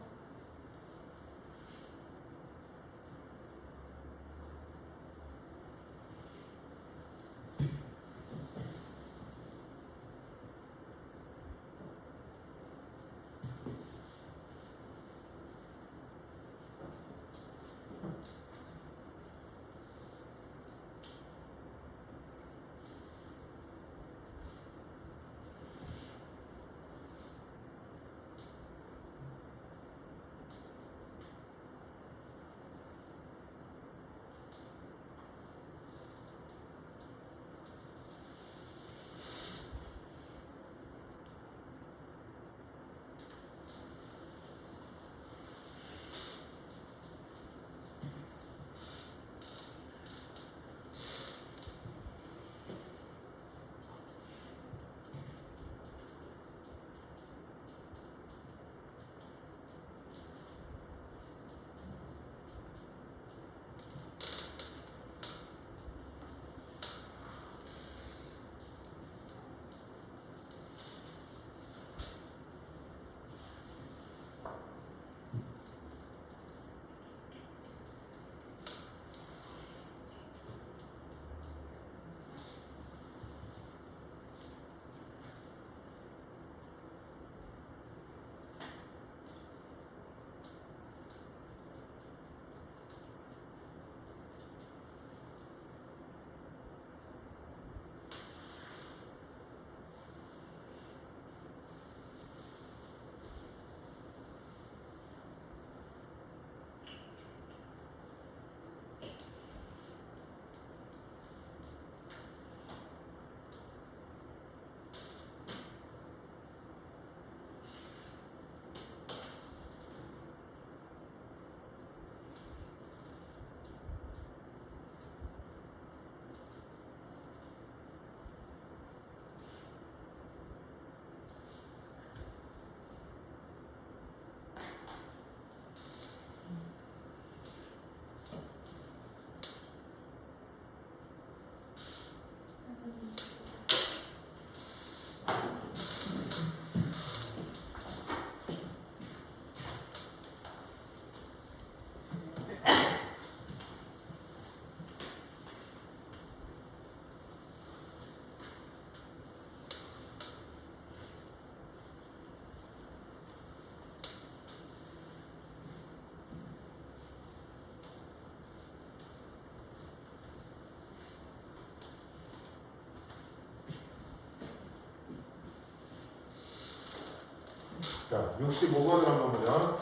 자, 65번을 한번 보자.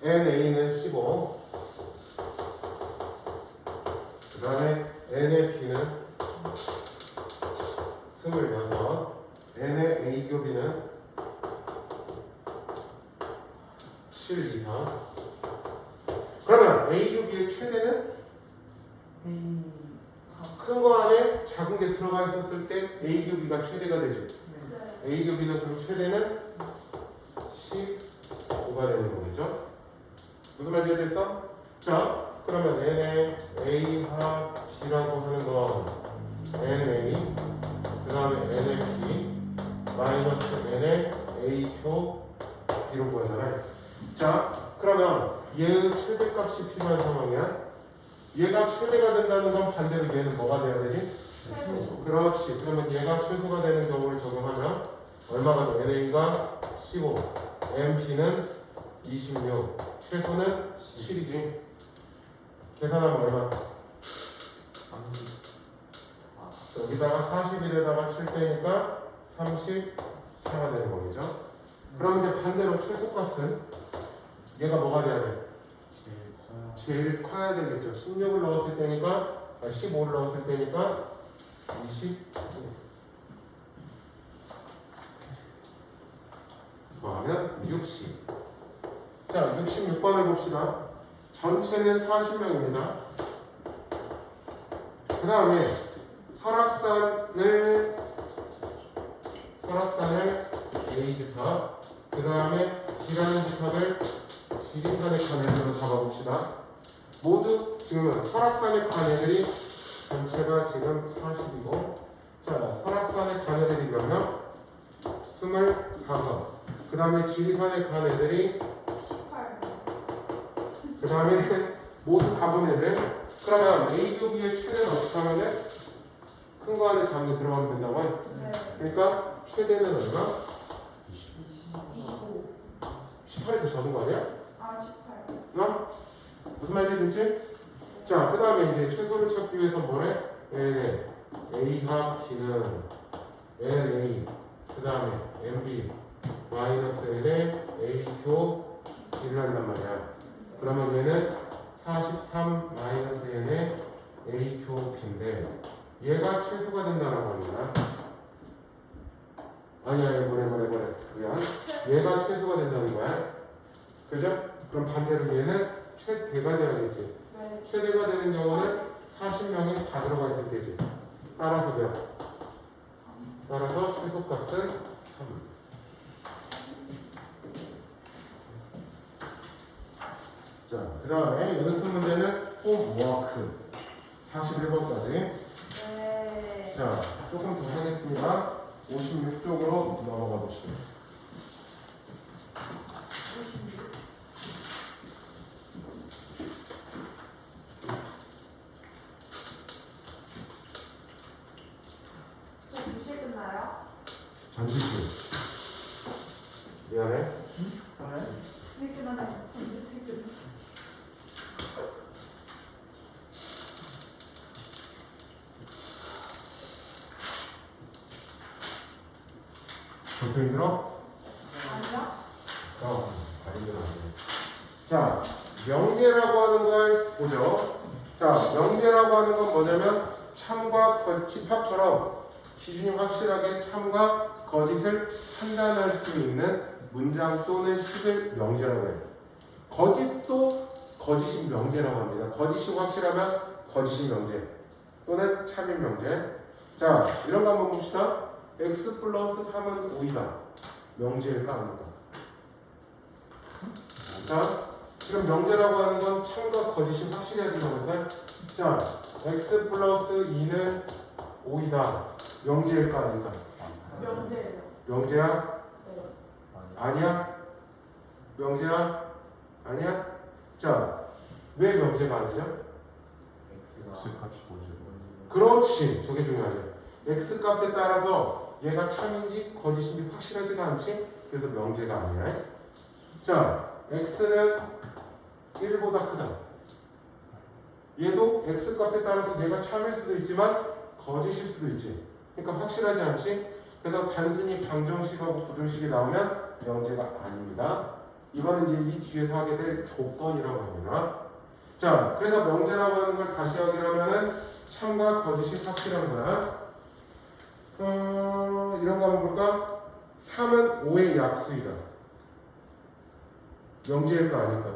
NA는 15. 그 다음에 NAP는 26. N의 A 교비는 7 이상. 그러면 A 교비의 최대는 A 큰 거 안에 작은 게 들어가 있었을 때 A 교비가 최대가 되지. 네. A 교비는 그럼 최대는 15가 되는 거겠죠? 무슨 말인지 알겠어? 자, 그러면 N의 A 합 B라고 하는 건 NA 그 다음에 NP 마이너스 N의 A표 B로 구하잖아요. 자, 그러면 얘의 최대값이 필요한 상황이야. 얘가 최대가 된다는 건 반대로 얘는 뭐가 돼야 되지? 그렇지. 그러면 얘가 최소가 되는 경우를 적용하면 얼마가 돼? NA가 15, NP는 26, 최소는 7이지. 계산하면 얼마? 여기다가 41에다가 7 빼니까 34가 되는 거겠죠? 그럼 이제 반대로 최소값은 얘가 뭐가 돼야 돼? 제일 커야 되겠죠. 16을 넣었을 때니까 15를 넣었을 때니까 20 더하면 60. 자, 66번을 봅시다. 전체는 40명입니다. 그 다음에 설악산을 A집합, 그 다음에 B라는 집합을 지리산의 칸으로 잡아봅시다. 모두 지금 설악산의 칸애들이 전체가 지금 40이고, 자, 설악산의 칸애들이 그러면 25. 그 다음에 지리산의 칸애들이 18. 그 다음에 모두 가본 애들. 그러면 A 교비의 최대는 어떻게 하면 돼? 큰 거 안에 작은 게 들어가면 된다고요? 네. 그러니까 최대는 얼마? 25. 18이 더 적은 거 아니야? 아, 18. 어? 무슨 말인지 듣지? 자, 그 다음에 이제 최소를 찾기 위해서 뭐래? NA, A 합 B는 NA, 그 다음에 MB, 마이너스 N의 A표 B를 한단 말이야. 그러면 얘는 43 마이너스 N의 A표 B인데 얘가 최소가 된다라고 합니다. 아니야, 뭐래. 미안. 얘가 최소가 된다는 거야. 그죠? 그럼 반대로 얘는 최대가 돼야겠지. 네. 최대가 되는 경우는 40명이 다 들어가 있을 때지. 따라서 돼요. 따라서 최소값은 3. 자, 그 다음에 연습 문제는 홈워크 41번까지. 네. 자, 조금 더 하겠습니다. 56쪽으로 넘어가 보시죠. 56. 저 2시에 끝나요? 전시실. 미안해. 그래? 2시에 끝나요? 2시에 끝나요? 벌써 힘들어? 아니요? 안 힘들어. 자, 명제라고 하는 걸 보죠. 자, 명제라고 하는 건 뭐냐면 참과 집합처럼 기준이 확실하게 참과 거짓을 판단할 수 있는 문장 또는 식을 명제라고 해요. 거짓도 거짓인 명제라고 합니다. 거짓이 확실하면 거짓인 명제 또는 참인 명제. 자, 이런 거 한번 봅시다. x 플러스 3은 5이다. 명제일까 아닐까? 자, 지금 명제라고 하는 건 참과 거짓이 확실해야 된다고 했어요. 자, x 플러스 2는 5이다. 명제일까 아닐까? 명제예요. 명제야? 네. 아니야? 명제야? 아니야? 자, 왜 명제가 아니죠? X값이 뭔지 그렇지. 저게 중요하죠. x 값에 따라서 얘가 참인지 거짓인지 확실하지가 않지? 그래서 명제가 아니야. 자, x는 1보다 크다. 얘도 x 값에 따라서 얘가 참일 수도 있지만 거짓일 수도 있지. 그러니까 확실하지 않지? 그래서 단순히 방정식하고 부등식이 나오면 명제가 아닙니다. 이거는 이제 이 뒤에서 하게 될 조건이라고 합니다. 자, 그래서 명제라고 하는 걸 다시 하기로 하면은 참과 거짓이 확실한 거야. 이런 거 한번 볼까? 3은 5의 약수이다. 명제일까 아닐까?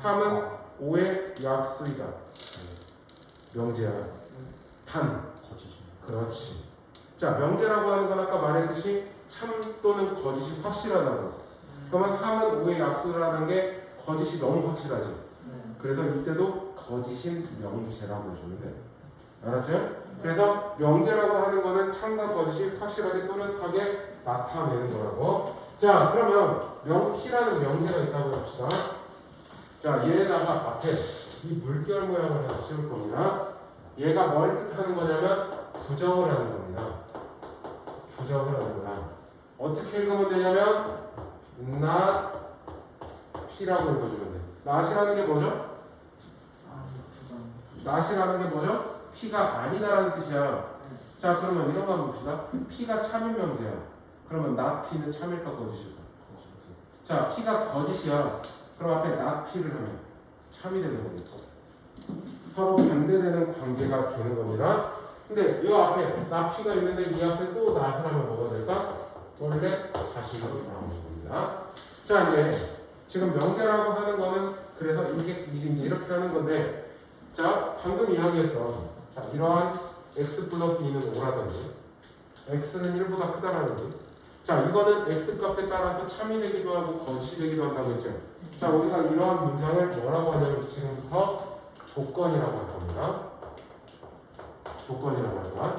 3은 5의 약수이다. 명제야. 단. 거짓입니다. 그렇지. 자, 명제라고 하는 건 아까 말했듯이 참 또는 거짓이 확실하다고. 그러면 3은 5의 약수라는 게 거짓이 너무 확실하지. 네. 그래서 이때도 거짓인 명제라고 해주면 돼. 알았죠? 그래서 명제라고 하는 거는 참과 거짓이 확실하게 또렷하게 나타내는 거라고. 자, 그러면 P라는 명제가 있다고 합시다. 자, 얘에다가 앞에 이 물결 모양을 하나 씌울 겁니다. 얘가 뭘 뜻하는 거냐면 부정을 하는 겁니다. 부정을 하는 거야. 어떻게 읽으면 되냐면 not P라고 읽어주면 돼. not이라는 게 뭐죠? 아, 부정. not이라는 게 뭐죠? P가 아니다라는 뜻이야. 자, 그러면 이런 거 한번 봅시다. P가 참인 명제야. 그러면 not P는 참일까 거짓일까? 자, P가 거짓이야. 그럼 앞에 not P를 하면 참이 되는 거겠지. 서로 반대되는 관계가 되는 겁니다. 근데 이 앞에 not P가 있는데 이 앞에 또 not을 하면 뭐가 될까? 원래 자신으로 나오는 겁니다. 자, 이제 지금 명제라고 하는 거는 그래서 이게 이제 이렇게 하는 건데, 자, 방금 이야기했던 자, 이러한 x 플러스 2는 5라든지 x는 1보다 크다라는 거. 자, 이거는 x 값에 따라서 참이 되기도 하고 거짓이 되기도 한다고 했죠. 자, 우리가 이러한 문장을 뭐라고 하냐면 지금부터 조건이라고 할 겁니다. 조건이라고 할 거야.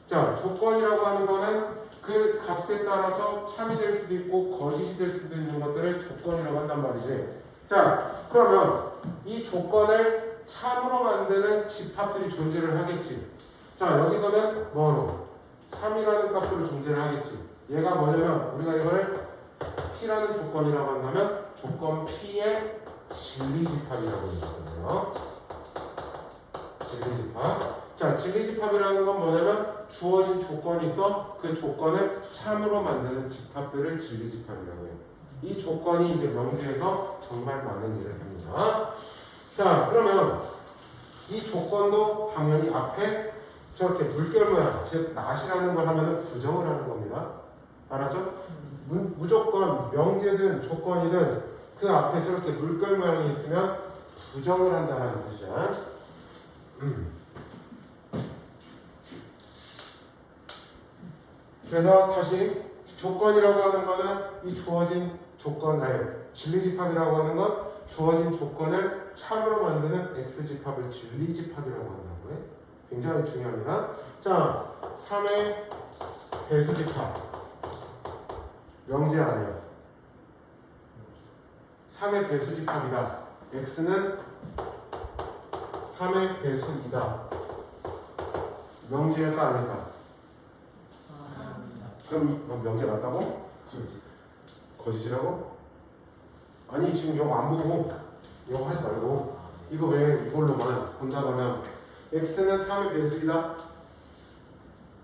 자, 조건이라고 하는 거는 그 값에 따라서 참이 될 수도 있고 거짓이 될 수도 있는 것들을 조건이라고 한단 말이지. 자, 그러면 이 조건을 참으로 만드는 집합들이 존재를 하겠지. 자, 여기서는 뭐로? 3이라는 값으로 존재를 하겠지. 얘가 뭐냐면 우리가 이걸 P라는 조건이라고 한다면 조건 P의 진리집합이라고 있거든요. 진리집합. 자, 진리집합이라는 건 뭐냐면 주어진 조건이 있어 그 조건을 참으로 만드는 집합들을 진리집합이라고 해요. 이 조건이 이제 명제에서 정말 많은 일을 합니다. 자, 그러면 이 조건도 당연히 앞에 저렇게 물결 모양, 즉 not이라는 걸 하면 부정을 하는 겁니다. 알았죠? 무조건 명제든 조건이든 그 앞에 저렇게 물결 모양이 있으면 부정을 한다는 뜻이야. 그래서 다시 조건이라고 하는 거는 이 주어진 조건, 아니 진리집합이라고 하는 건 주어진 조건을 참으로 만드는 X집합을 진리집합이라고 한다고 해. 굉장히 중요합니다. 자, 3의 배수집합. 명제 아니야. 3의 배수집합이다. X는 3의 배수이다. 명제일까 아닐까? 그럼 명제 맞다고? 거짓이라고? 아니 지금 이거 안 보고 이거 하지 말고 이거 왜 이걸로만 본다고 하면 x는 3의 배수이다?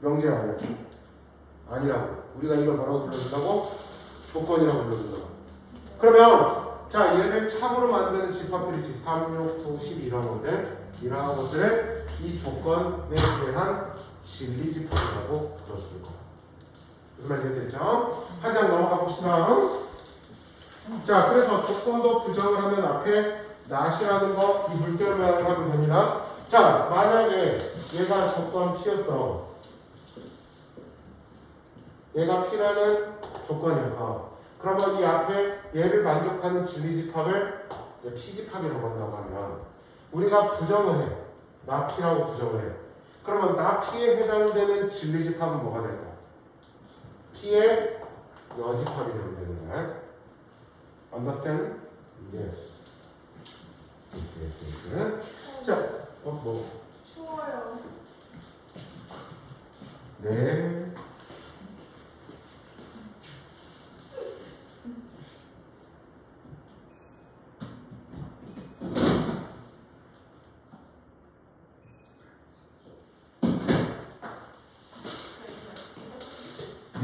명제 아니야? 아니라고. 우리가 이걸 뭐라고 불러준다고? 조건이라고 불러준다고. 그러면 자, 얘를 참으로 만드는 집합들이 있지. 3, 6, 9, 10 이런 것들, 이러한 것들을 이 조건에 대한 진리집합이라고 불러줄 거야. 무슨 말인지 됐죠? 한 장 넘어가 봅시다. 자, 그래서 조건도 부정을 하면 앞에 not이라는 거 이 물결 모양을 하면 됩니다. 자, 만약에 얘가 조건 P였어. 얘가 P라는 조건이었어. 그러면 이 앞에 얘를 만족하는 진리집합을 P집합이라고 한다고 하면 우리가 부정을 해. 나 P라고 부정을 해. 그러면 나 P에 해당되는 진리집합은 뭐가 될까? P의 여집합이 되는 거야. Understand? Yes. Yes. 자, 뭐? 쉬워요. 네.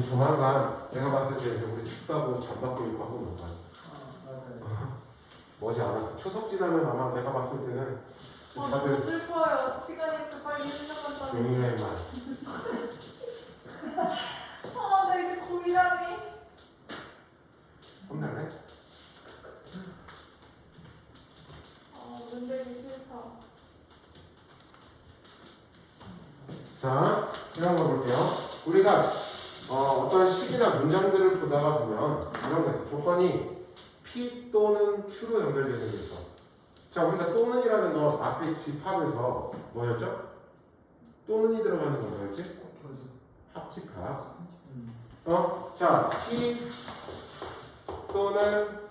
조만간 내가 봤을 때 이제 우리 춥다고 잠바꿔 입고 하고 놀 거야. 맞아요. 머지 않았어. 추석 지나면 아마 내가 봤을 때는 너무 다들 슬퍼요. 시간이 이렇게 빨리 지나간다니. 조용히 해, 말. 나 이제 고민하니. 혼날래? 만들기 싫다. 자, 이런 거 볼게요. 우리가 어떤 식이나 문장들을 보다가 보면 이런 거 있어. 조건이 P 또는 Q로 연결되는 게 있어. 자, 우리가 또는이라는 거 앞에 집합에서 뭐였죠? 또는이 들어가는 거 뭐였지? 교수. 합집합. 음. 자, P 또는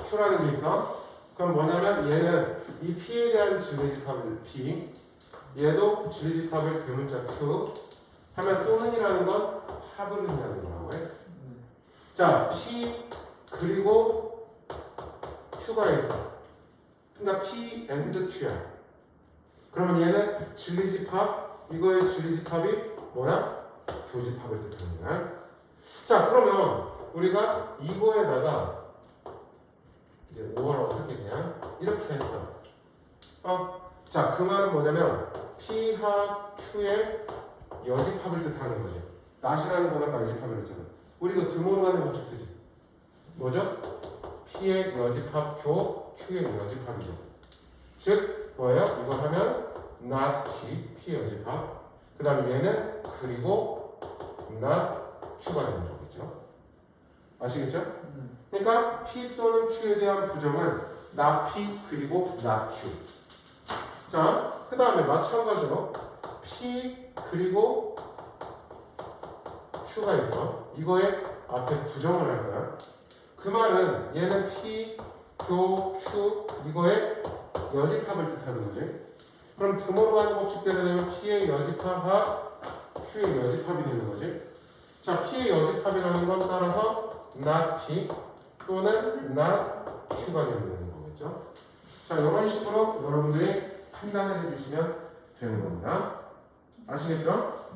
Q라는 게 있어. 그럼 뭐냐면 얘는 이 P에 대한 진리집합을 P, 얘도 진리집합을 대문자 Q 하면 또는이라는 건 합을 의미하는 거라고 해. 자, P 그리고 Q가 있어. 그러니까 P and Q야. 그러면 얘는 진리집합, 이거의 진리집합이 뭐야? 교집합을 뜻하는 거야. 자, 그러면 우리가 이거에다가 이제 5라고 쓸게 그냥 이렇게 했어. 자, 그 말은 뭐냐면 P합 Q의 여집합을 뜻하는 거지. 낫이라는 건 아까 여집합을 했잖아. 우리 이거 드모로 가는 법칙 쓰지. 뭐죠? P의 여집합 교, Q의 여집합이죠. 즉 뭐예요? 이걸 하면 not P, P의 여집합. 그 다음에 얘는 그리고 not Q가 되는 거겠죠. 아시겠죠? 그러니까 P 또는 Q에 대한 부정은 not P 그리고 not Q. 자, 그 다음에 마찬가지로 P 그리고 Q가 있어. 이거에 앞에 부정을 할 거야. 그 말은 얘는 P, 교, Q 이거에 여집합을 뜻하는 거지. 그럼 드모로 가는 법칙대로 되면 P의 여집합, Q의 여집합이 되는 거지. 자, P의 여집합이라는 건 따라서 not P 또는 not Q가 되는 거겠죠. 자, 이런 식으로 여러분들이 판단을 해주시면 되는 겁니다. 아시겠죠?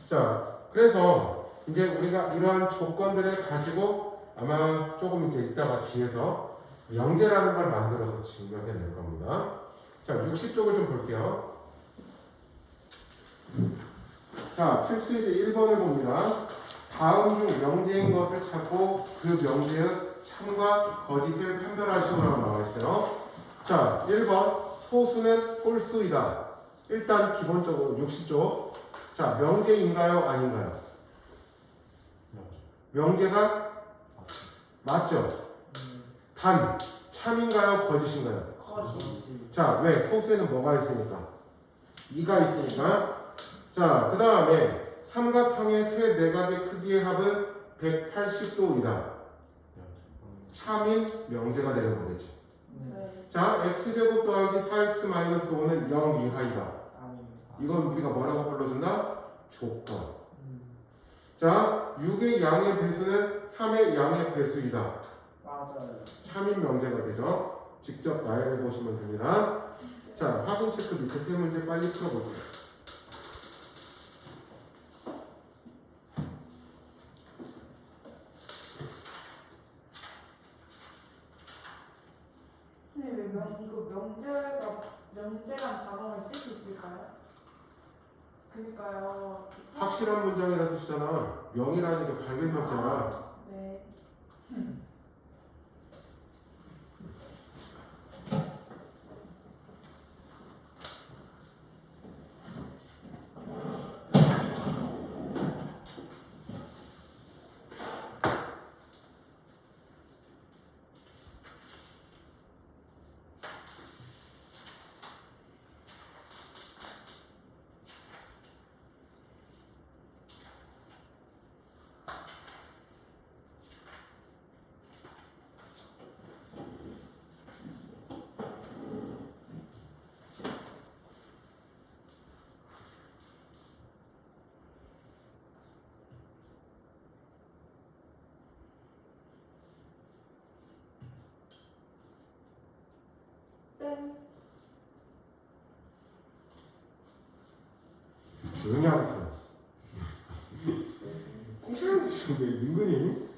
자, 그래서 이제 우리가 이러한 조건들을 가지고 아마 조금 이제 이따가 뒤에서 명제라는 걸 만들어서 증명해낼 겁니다. 자, 60쪽을 좀 볼게요. 자, 필수 이제 1번을 봅니다. 다음 중 명제인 것을 찾고 그 명제의 참과 거짓을 판별하시오라고 나와 있어요. 자, 1번 소수는 홀수이다. 일단 기본적으로 60쪽. 자, 명제인가요? 아닌가요? 명제가 맞죠? 단 참인가요? 거짓인가요? 거짓. 자, 왜? 소수에는 뭐가 있으니까? 2가 있으니까. 자, 그 다음에 삼각형의 세 내각의 크기의 합은 180도이다. 참인 명제가 되는 거겠지. 네. 자, x제곱 더하기 4x-5는 0 이하이다. 이건 우리가 뭐라고 불러준다? 조건. 자, 6의 양의 배수는 3의 양의 배수이다. 맞아요. 참인 명제가 되죠. 직접 나열해 보시면 됩니다. 자, 확인 체크 밑에 세 문제 빨리 풀어볼게요. 선생님, 이거 명제란 단어의 뜻이 있을까요? 그러니까요. 확실한 문장이라는 뜻이잖아. 명이라는 게 밝은 명제야. 네. 땡. 조용히 하고 있어. 은근히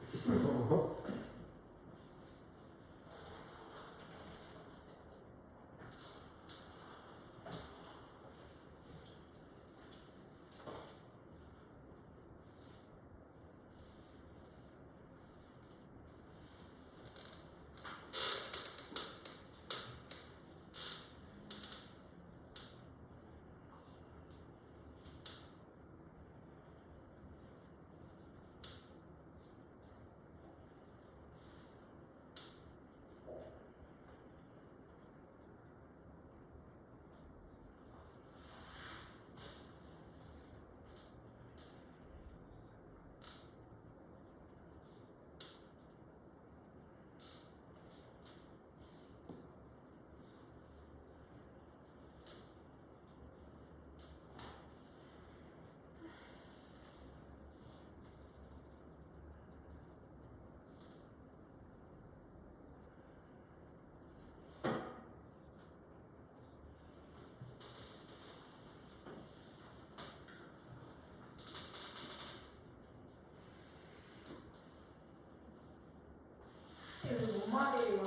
이게 뭔 말이에요?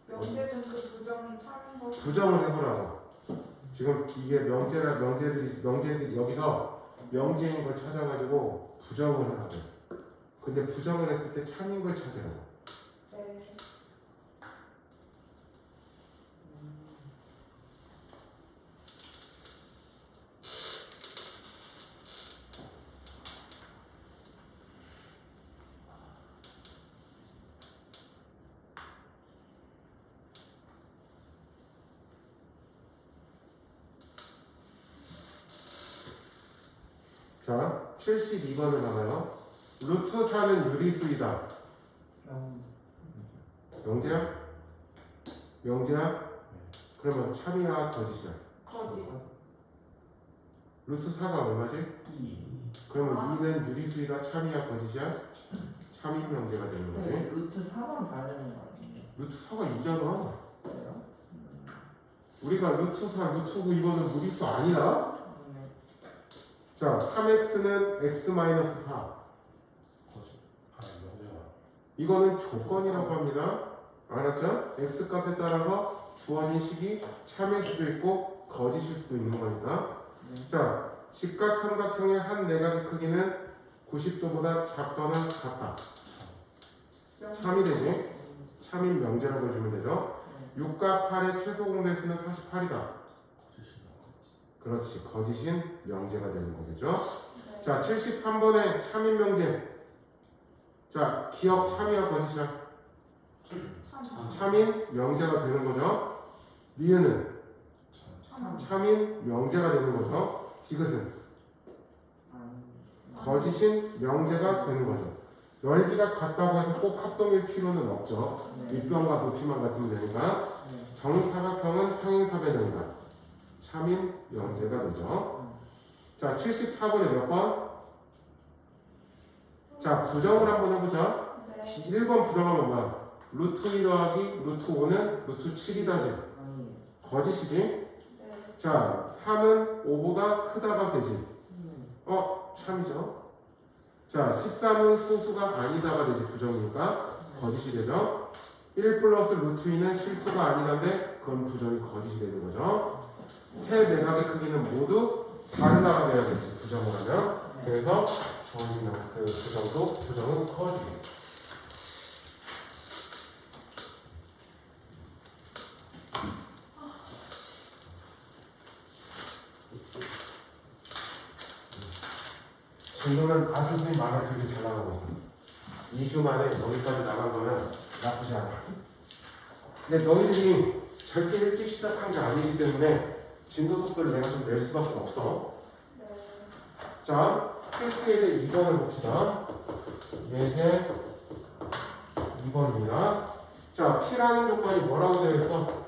명제중 그 부정이 참인 거. 부정을 해보라고. 지금 이게 명제들이 여기서 명제인 걸 찾아가지고 부정을 하라고. 근데 부정을 했을 때 참인 걸 찾으라고. 네. 자, 72번을 봐봐요. 루트 4는 유리수이다. 명제야? 명제야? 그러면 참이야 거짓이야? 거짓. 루트 4가 얼마지? 2. 그러면 아. 2는 유리수이다 참이야 거짓이야? 참인 명제가 되는 거지. 네, 루트 4만 봐야 되는 거 아니에요? 루트 4가 2잖아. 그래요? 우리가 루트 4, 루트 9 이거는 무리수 아니다? 네. 자, 3x는 x-4. 거짓. 명제가. 이거는 조건이라고 합니다. 알았죠? x값에 따라서 주어진 식이 참일 수도 있고 거짓일 수도 있는 거니까. 네. 자, 직각 삼각형의 한 내각의 크기는 90도보다 작거나 같다. 참이 되지? 참인 명제라고 해주면 되죠. 6과 8의 최소 공배수는 48이다. 그렇지. 거짓인 명제가 되는 거겠죠. 네. 자, 73번에 참인 명제. 자, 기억 참이야 거짓이야? 참. 참인 명제가 되는 거죠. 니은은 참. 참인 명제가 되는 거죠. 디귿은 거짓인 명제가 되는 거죠. 넓이가 같다고 해서 꼭 합동일 필요는 없죠. 네. 윗변과 높이만 같으면 되니까. 네. 정사각형은 평행사변형이다. 참인 명제가 되죠. 자, 74번에 몇 번? 자, 부정을 한번 해보자. 네. 1번 부정하면 뭐야? 루트 2 더하기 루트 5는 루트 7이다지. 아니. 거짓이지? 네. 자, 3은 5보다 크다가 되지. 네. 참이죠. 자, 13은 소수가 아니다가 되지. 부정이니까 거짓이 되죠. 1 플러스 루트 2는 실수가 아니다인데 그건 부정이 거짓이 되는 거죠. 세 내각의 크기는 모두 다르다가 돼야겠지. 부정을 하면. 그래서 주어진 그 부정도 부정은 거짓. 진도는 아주 선생님 마음에 들게 잘 나가고 있어. 2주 만에 여기까지 나간 거는 나쁘지 않아. 근데 너희들이 절대 일찍 시작한 게 아니기 때문에 진도 속도를 내가 좀 낼 수밖에 없어. 네. 자, 필수 예제 2번을 봅시다. 예제 2번입니다. 자, P라는 조건이 뭐라고 되어 있어?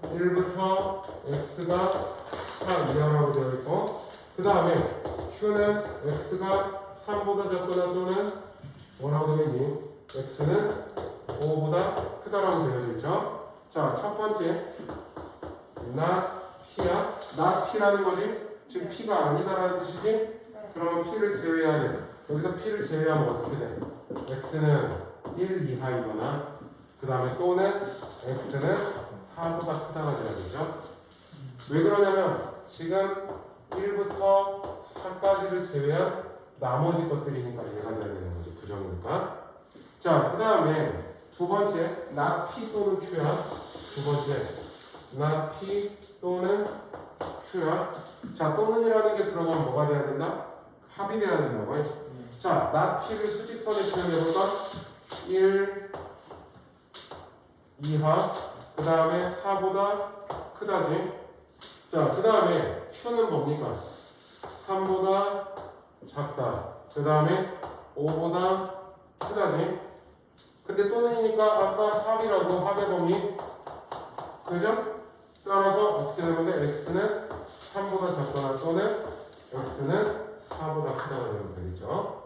1부터 X가 4 이하라고 되어 있고, 그 다음에 Q는 X가 3보다 작거나 또는 뭐라고 되어 있니? X는 5보다 크다라고 되어 있죠. 자, 첫 번째 not P야? not P라는 거지? 지금 P가 아니다라는 뜻이지? 네. 그러면 P를 제외해야 돼. 여기서 p를 제외하면 어떻게 돼? x는 1 이하이거나 그 다음에 또는 x는 4보다 크다가 돼야겠죠? 왜 그러냐면 지금 1부터 4까지를 제외한 나머지 것들이니까 얘가 돼야 되는 거지. 부정이니까. 자, 그 다음에 두 번째 not p 또는 q야. 두 번째 not p 또는 q야. 자, 또는이라는 게 들어가면 뭐가 돼야 된다? 합이 돼야 된다고요. 자, not p를 수직선에 표현해볼까? 1 이하 그 다음에 4보다 크다지. 자, 그 다음에 q는 뭡니까? 3보다 작다. 그 다음에 5보다 크다지. 근데 또는이니까 아까 합이라고 합의 범위. 그죠? 따라서 어떻게 되는 건데 x는 3보다 작거나 또는 x는 4보다 크다가 되면 되겠죠.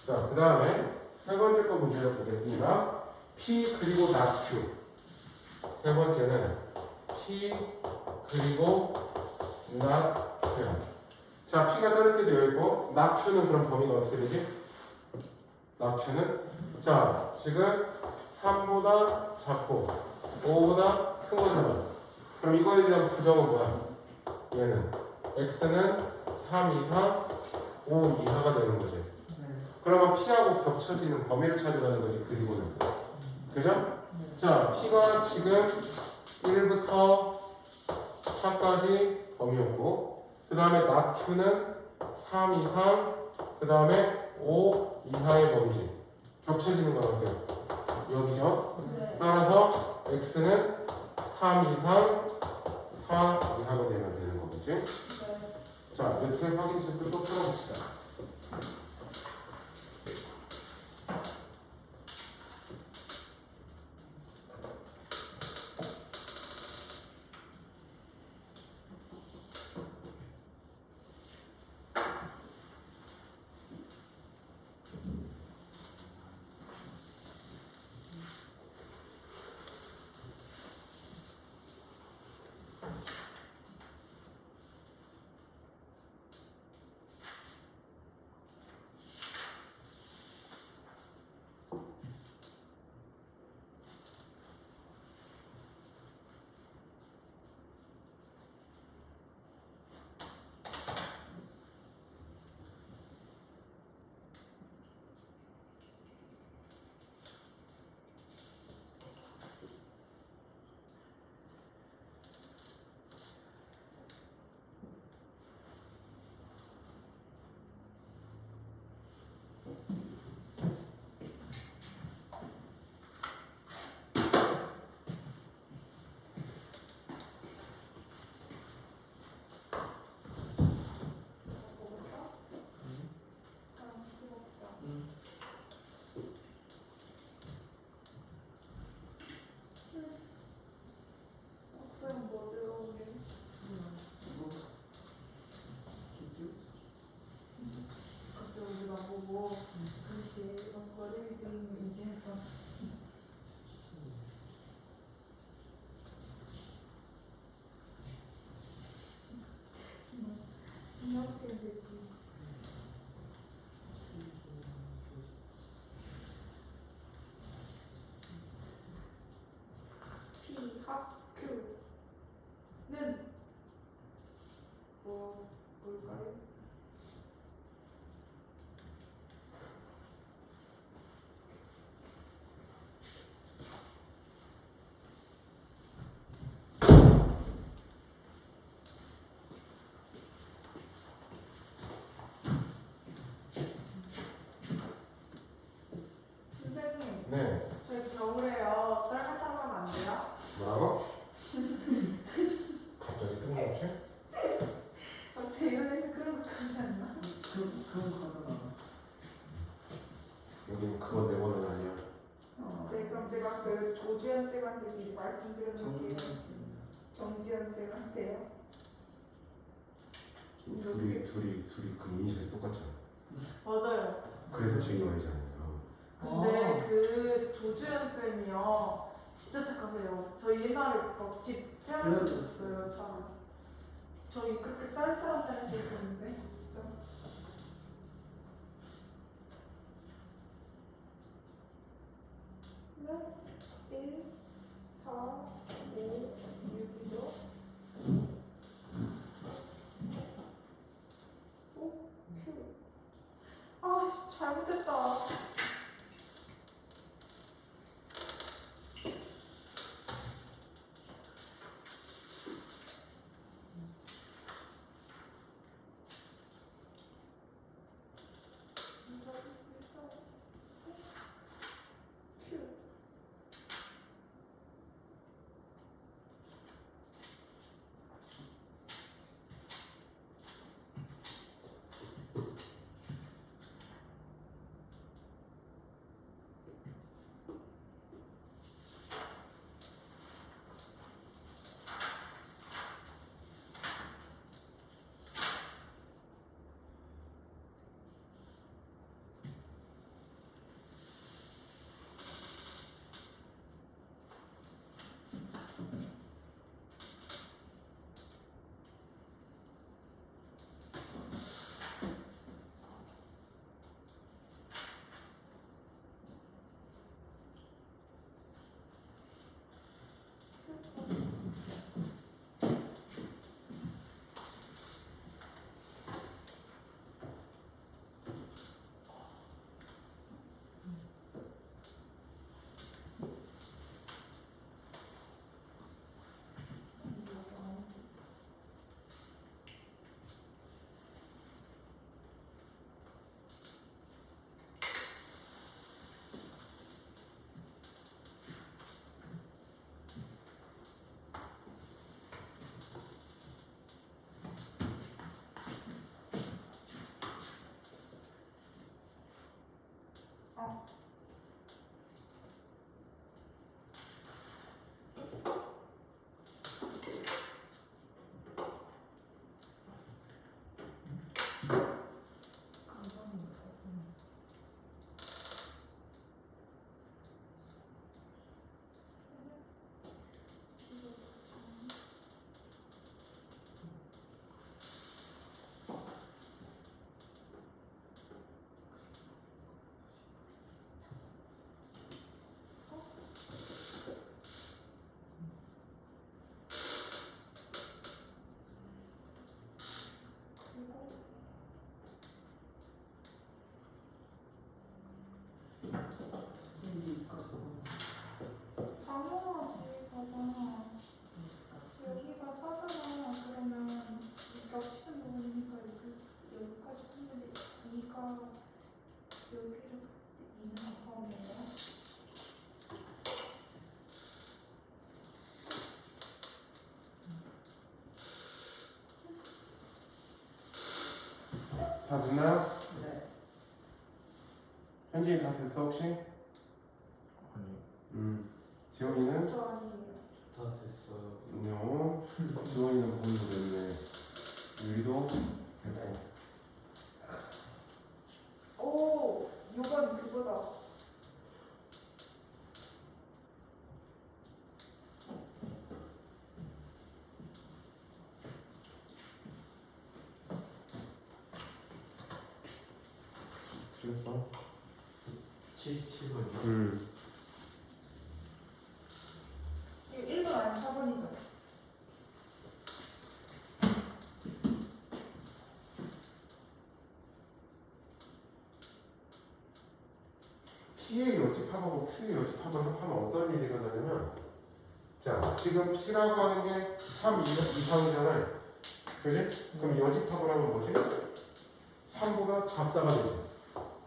자, 그 다음에 세 번째 거 문제를 보겠습니다. P 그리고 not Q. 세 번째는 P 그리고 not Q. 자, P가 이렇게 되어 있고 not Q는 그럼 범위가 어떻게 되지? not Q는 자, 지금 3보다 작고 5보다 큰 거잖아. 그럼 이거에 대한 부정은 뭐야? 얘는 x는 3 이상 5 이하가 되는 거지. 그러면 P하고 겹쳐지는 범위를 찾으라는 거지. 그리고는 그죠? 자, P가 지금 1부터 4까지 범위였고 그 다음에 not Q는 3 이상 그 다음에 5 이하의 범위지. 겹쳐지는 건 어때요? 여기죠? 네. 따라서 X는 3 이상 4 이하가 되면 되는 거겠지? 네. 자, 밑에 확인 체크 또 풀어봅시다. 학생 뭐 들어오게? 갑자기 우리 나보고 그렇게 막 머리를 들이는 이제 해서 이렇게 됐고 P 학교는 뭘까요? 선생님, 네. 저희 겨울에요. 썰매 타고 가면 안 돼요? 뭐라고? 갑자기 뜬금없이? 제주에서 그런 거 하지 않나? 그런 거잖아. 여기는 그거 내 번은 아니야. 네, 그럼 제가 그 조지현 쌤한테 미리 말씀드려놓을게요. 정리했습니다. 정지현 쌤한테요. 둘이 그 이니셜이 똑같잖아. 맞아요. 그래서 JY잖아요. 근데 그 조주현 쌤이요 진짜 착하세요. 저희 옛날에 막집 태워주셨어요. 참. 저희 그렇게 쌀쌀한 수 있었는데 진짜. 그러면 1, 4, 5, 6이죠. 5, Q. 아, 씨, 잘못했다. Q. 당연하지, 봐봐. 여기가 사잖아. 그러면 겹치는 부분이니까 여기까지 했는데 2가 여기를 2는 포함이에요. 다 됐나요? 네. 현진이 다 됐어 혹시? 아니 지원이는? 저 아니에요. 다 됐어요. 안녕. 지원이는 보이도 됐네. 유리도 됐고. 오, 이건 그거다. 틀렸어? 77번이요? 이거 1번 아니면 4번이죠? P의 여집합하고 Q의 여집합을 합하면 어떤 일이 일어나냐면, 자, 지금 P라고 하는 게 3 이상이잖아요. 그지? 그럼 여집합을 하면 뭐지? 3보다 작다가 되지.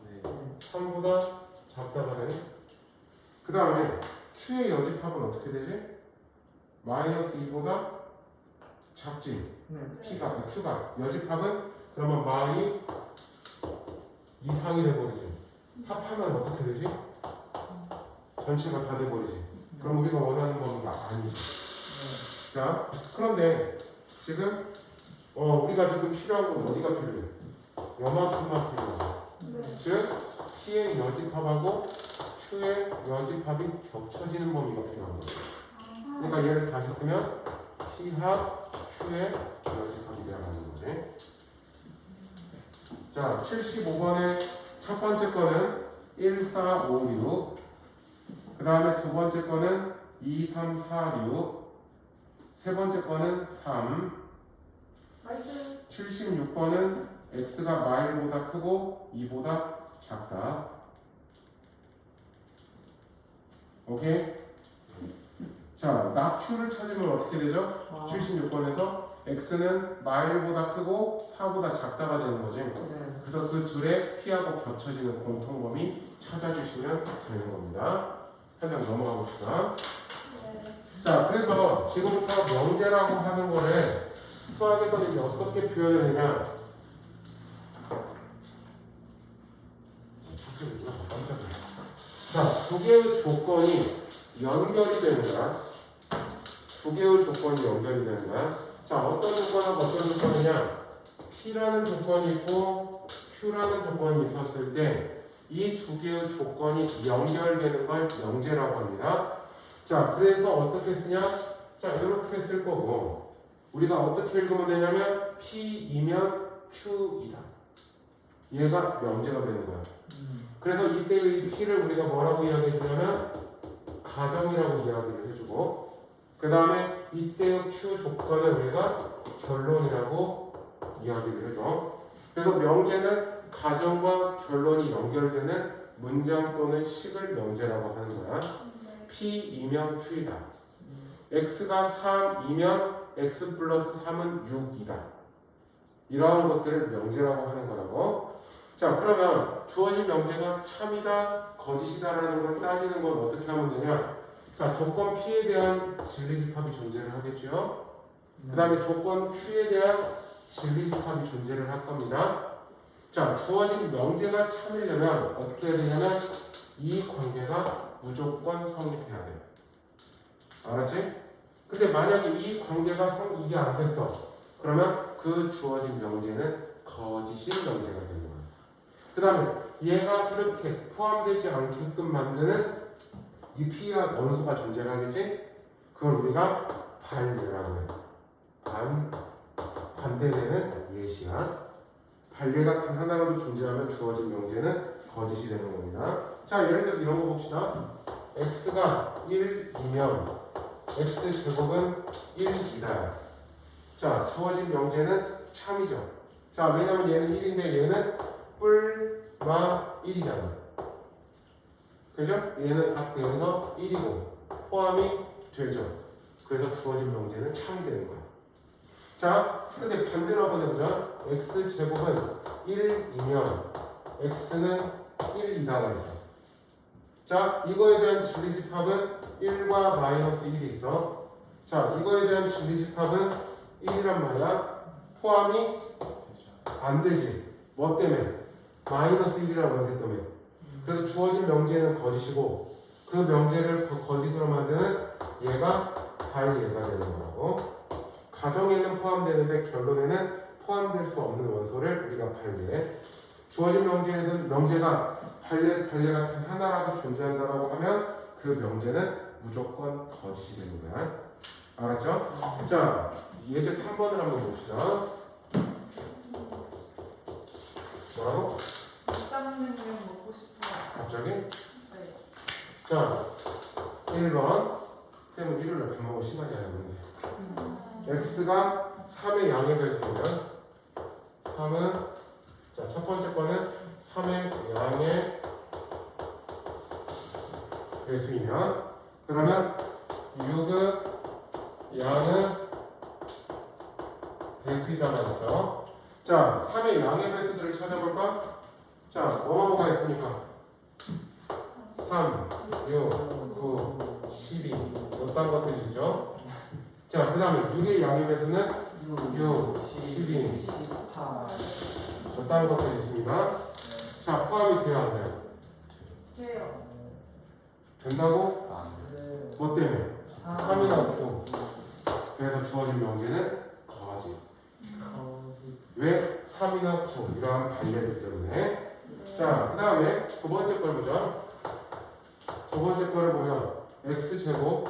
네. 3보다 작다가 되니? 그 다음에 Q의 여집합은 어떻게 되지? 마이너스 2보다 작지. 네. Q가 여집합은 그러면 마이 이상이 돼버리지. 합하면 어떻게 되지? 전체가 다 돼버리지. 그럼 우리가 원하는 범위가 아니지. 자, 그런데 지금 우리가 지금 필요한 건 어디가 필요해? 요만큼만 필요해. 네. 즉 P의 여집합하고 Q의 여집합이 겹쳐지는 범위가 필요한 거예요. 그러니까 얘를 다시 쓰면 P합 Q의 여집합이 되어가는 거지. 자, 75번의 첫 번째 거는 1, 4, 5, 6. 그 다음에 두 번째 거는 2, 3, 4, 6. 세 번째 거는 3. 나이스. 76번은 x가 마일보다 크고 2보다 작다. 오케이? 자, 낙Q를 찾으면 어떻게 되죠? 76번에서 x는 마일보다 크고 4보다 작다가 되는 거지. 네. 그래서 그 둘의 P하고 겹쳐지는 공통범위 찾아주시면 되는 겁니다. 한 장 넘어가 봅시다. 네. 자, 그래서 지금부터 명제라고 하는 거를 수학에서는 이제 어떻게 표현을 했냐? 자, 두 개의 조건이 연결이 되는 거야. 두 개의 조건이 연결이 되는 거야. 자, 어떤 조건하고 어떤 조건이냐? P라는 조건이 있고 Q라는 조건이 있었을 때 이 두 개의 조건이 연결되는 걸 명제라고 합니다. 자, 그래서 어떻게 쓰냐? 자, 이렇게 쓸 거고 우리가 어떻게 읽으면 되냐면 P이면 Q이다. 얘가 명제가 되는 거야. 그래서 이때의 P를 우리가 뭐라고 이야기해 주냐면 가정이라고 이야기를 해주고 그 다음에 이때의 Q 조건을 우리가 결론이라고 이야기를 해줘. 그래서 명제는 가정과 결론이 연결되는 문장 또는 식을 명제라고 하는 거야. P이면 Q이다. X가 3이면 X 플러스 3은 6이다. 이러한 것들을 명제라고 하는 거라고. 자, 그러면 주어진 명제가 참이다, 거짓이다라는 걸 따지는 건 어떻게 하면 되냐? 자, 조건 P에 대한 진리집합이 존재를 하겠죠. 그 다음에 조건 Q에 대한 진리집합이 존재를 할 겁니다. 자, 주어진 명제가 참이려면 어떻게 해야 되냐면 이 관계가 무조건 성립해야 돼. 알았지? 근데 만약에 이 관계가 이게 안 됐어. 그러면 그 주어진 명제는 거짓인 명제가 되는 거야. 그 다음에 얘가 이렇게 포함되지 않게끔 만드는 이 P와 원소가 존재를 하겠지? 그걸 우리가 반례라고 해. 반대되는 예시야. 반례 같은 하나라도 존재하면 주어진 명제는 거짓이 되는 겁니다. 자, 예를 들어서 이런 거 봅시다. x가 1이면 x제곱은 1이다. 자, 주어진 명제는 참이죠. 자, 왜냐면 얘는 1인데 얘는 뿔마 1이잖아. 그죠? 얘는 딱 여기서 1이고 포함이 되죠. 그래서 주어진 명제는 참이 되는 거야. 자, 근데 반대로 한번 해보자. x제곱은 1이면 x는 1이다가 있어. 자, 이거에 대한 진리집합은 1과 마이너스 1이 있어. 자, 이거에 대한 진리집합은 1이란 말이야. 포함이 안 되지. 뭐 때문에? 마이너스 1이라는 원세 때문에. 그래서 주어진 명제는 거짓이고 그 명제를 거짓으로 만드는 얘가 반례가 되는 거라고. 가정에는 포함되는데 결론에는 포함될 수 없는 원소를 우리가 반례. 주어진 명제가 반례 같은 하나라도 존재한다라고 하면 그 명제는 무조건 거짓이 되는 거야. 알았죠? 자, 예제 3번을 한번 봅시다. 뭐라고? 쌈냉면 먹고 싶어요. 갑자기? 네. 자, 1번. 쌤은 일요일에 밥 먹을 시간이 아니었는데. x가 3의 양의 배수면 3은 자, 첫 번째 거는 3의 양의 배수이면 그러면 6의 양은 배수이다가 있어. 자, 3의 양의 배수들을 찾아볼까? 자, 뭐가 있습니까? 3, 6, 9, 12 이딴 것들이 있죠. 자, 그 다음에 6의 양의 배수는 6, 12 이딴 것들이 있습니다. 자, 포함이 돼야 안 돼요? 돼요. 된다고? 뭐 때문에? 3이나 3이나 9. 그래서 주어진 명제는 거짓. 왜? 3이나 9 이러한 반례들 때문에. 자, 그 다음에 두 번째 걸 보자. 두 번째 거를 보면 x제곱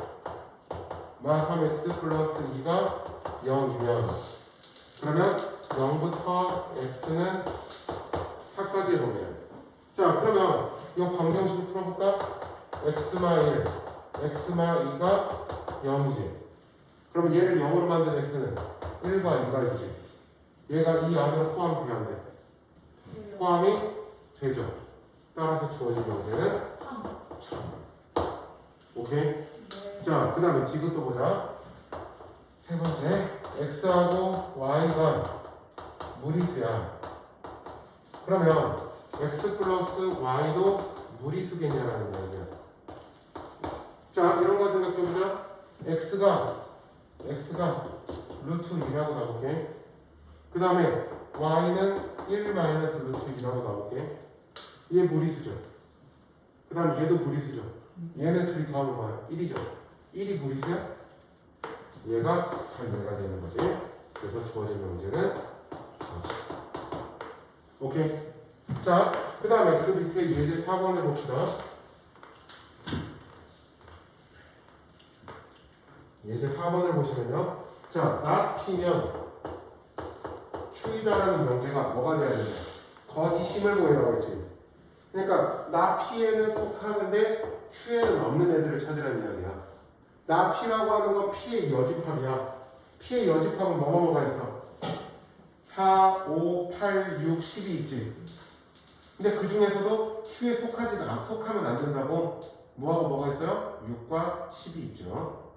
마 3x 플러스 2가 0이면 그러면 0부터 x는 4까지 해보면 자 그러면 이 방정식을 풀어볼까? x마 1, x마 2가 0이지 그러면 얘를 0으로 만든 x는 1과 2가 있지 얘가 이 안으로 포함이 안 돼. 포함이 되죠. 따라서 주어진 문제는 3. 오케이? 네. 자, 그 다음에 디귿 또 보자. 세 번째, x하고 y가 무리수야. 그러면 x 플러스 y도 무리수겠냐라는 이야기야. 자, 이런 거 생각해보자. x가 루트 2라고 나올게. 그 다음에 y는 1 마이너스 루트 2라고 나올게. 얘 무리수죠. 그 다음에 얘도 무리수죠. 얘는 둘이 더하면 뭐야? 1이죠. 1이 무리수야? 얘가 반대가 되는 거지. 그래서 주어진 문제는 그렇지. 오케이. 자, 그 다음에 그 밑에 예제 4번을 봅시다. 예제 4번을 보시면요. 자, not p면 Q이다라는 명제가 뭐가 돼야 되냐? 거짓임을 보이라고 했지. 그러니까 나 P에는 속하는데 Q에는 없는 애들을 찾으라는 이야기야. 나 P라고 하는 건 P의 여집합이야. P의 여집합은 뭐가 있어? 4, 5, 8, 6, 10이 있지. 근데 그 중에서도 Q에 속하면 안 된다고 뭐하고 뭐가 있어요? 6과 10이 있죠.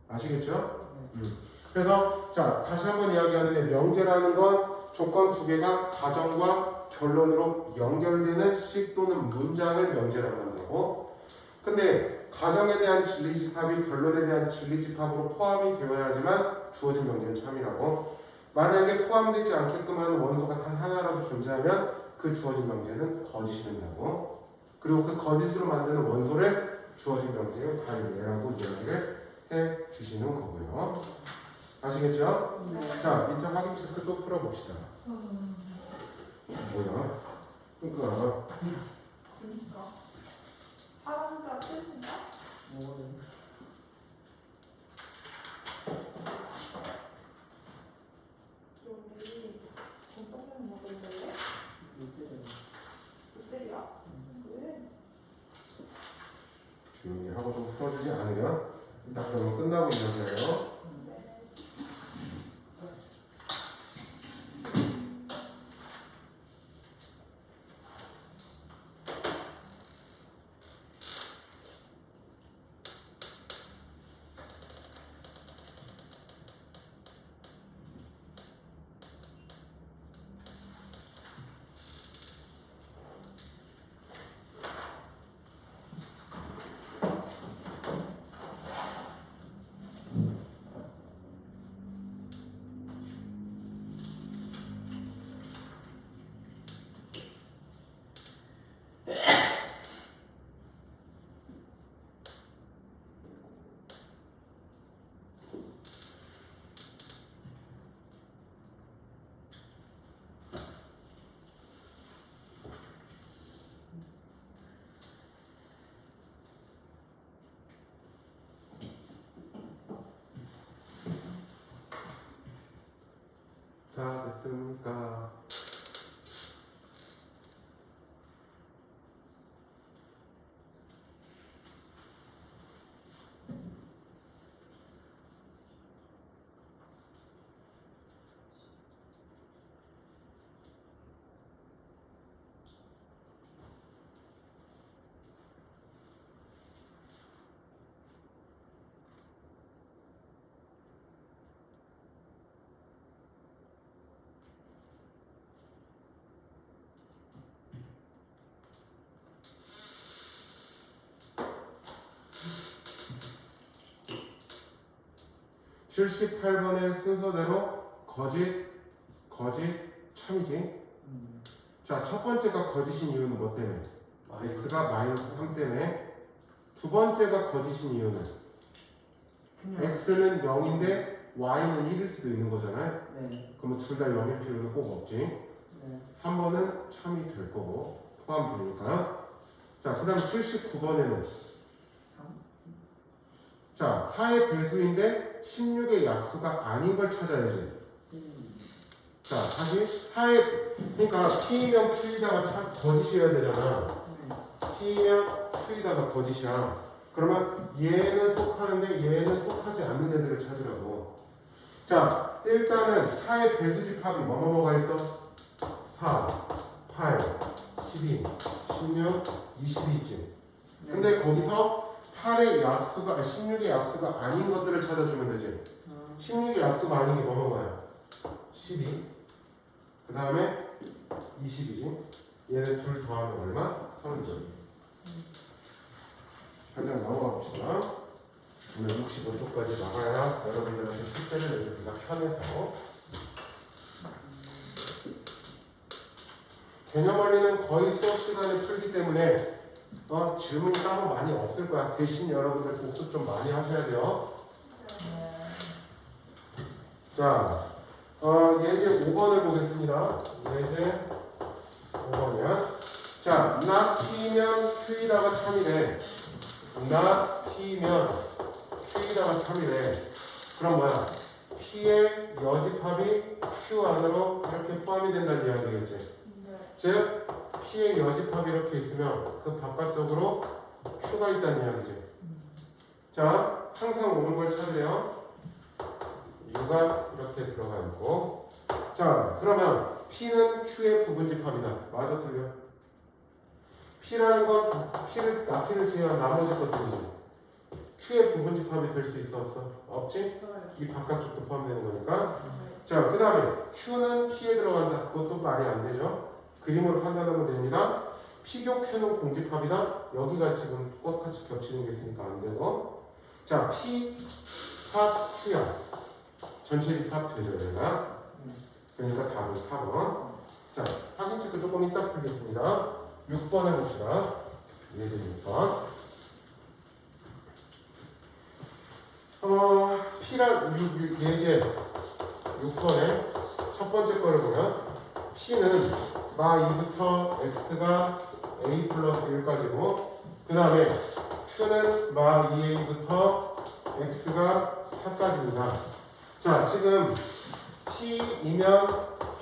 아시겠죠? 그래서 자 다시 한번 이야기하는데 명제라는 건 조건 두 개가 가정과 결론으로 연결되는 식 또는 문장을 명제라고 한다고. 근데 가정에 대한 진리집합이 결론에 대한 진리집합으로 포함이 되어야지만 주어진 명제는 참이라고. 만약에 포함되지 않게끔 하는 원소가 단 하나라도 존재하면 그 주어진 명제는 거짓이 된다고. 그리고 그 거짓으로 만드는 원소를 주어진 명제의 반례라고 이야기를 해 주시는 거고요. 아시겠죠? 네. 자, 밑에 확인 체크 또 풀어봅시다. 뭐야? 그러니까 그니까 사람자 뜻인가? 여기 공통점 먹을래? 롯데리아? 왜? 조용히 하고 좀 풀어주지 않으면 이따 그러면 끝나고 이야기해요. 네. 다 됐습니까? (78번의) 순서대로 거짓, 참이지. 자, 첫 번째가 거짓인 이유는 뭐 때문에? x가 마이너스 3 때문에. 두 번째가 거짓인 이유는 x는 0인데 y는 1일 수도 있는 거잖아요. 네. 그러면 둘 다 0일 필요는 꼭 없지. 네. 3번은 참이 될 거고 포함되니까. 자, 그 다음 79번에는 자, 4의 배수인데 16의 약수가 아닌 걸 찾아야지. 자, 다시 4의 그러니까 P면 Q이다가 거짓이어야 되잖아. P면 Q이다가 거짓이야. 그러면 얘는 속하는데 얘는 속하지 않는 애들을 찾으라고. 자, 일단은 4의 배수집합이 뭐가 있어? 4, 8, 12, 16, 22지. 근데 거기서 8의 약수가, 16의 약수가 아닌 것들을 찾아주면 되지. 16의 약수가 아닌 게 뭐야? 12. 그 다음에 20이지. 얘네 둘 더하면 얼마? 30. 현장 넘어가 봅시다. 오늘 65쪽까지 나가야 여러분들한테 숙제를 내기가 편해서. 개념 원리는 거의 수업 시간에 풀기 때문에 질문이 따로 많이 없을 거야. 대신 여러분들 복습 좀 많이 하셔야 돼요. 자, 예제 5번을 보겠습니다. 예제 5번이야. 자, 나 P면 Q이다가 참이래. 나 P면 Q이다가 참이래. 그럼 뭐야? P의 여집합이 Q 안으로 이렇게 포함이 된다는 이야기겠지. 즉, P의 여집합이 이렇게 있으면 그 바깥쪽으로 Q가 있다는 이야기지. 자, 항상 오는 걸 찾으래요. U가 이렇게 들어가 있고. 자, 그러면 P는 Q의 부분집합이다. 맞아, 틀려? P라는 건 P를 쓰면 나머지 것들이지. Q의 부분집합이 될 수 있어, 없어? 없지? 이 바깥쪽도 포함되는 거니까. 자, 그 다음에 Q는 P에 들어간다. 그것도 말이 안 되죠. 그림으로 판단하면 됩니다. P교 Q는 공집합이다. 여기가 지금 똑같이 겹치는 게 있으니까 안 되고. 자, P 합 Q야. 전체 집합 되죠, 얘가. 그러니까 답은 4번. 자, 확인 체크 조금 이따 풀겠습니다. 6번을 봅시다. 예제 6번. 예제 6번의 첫 번째 거를 보면 P는 마 2부터 X가 A 플러스 1까지고 그 다음에 Q는 마 2A부터 X가 4까지입니다. 자, 지금 P이면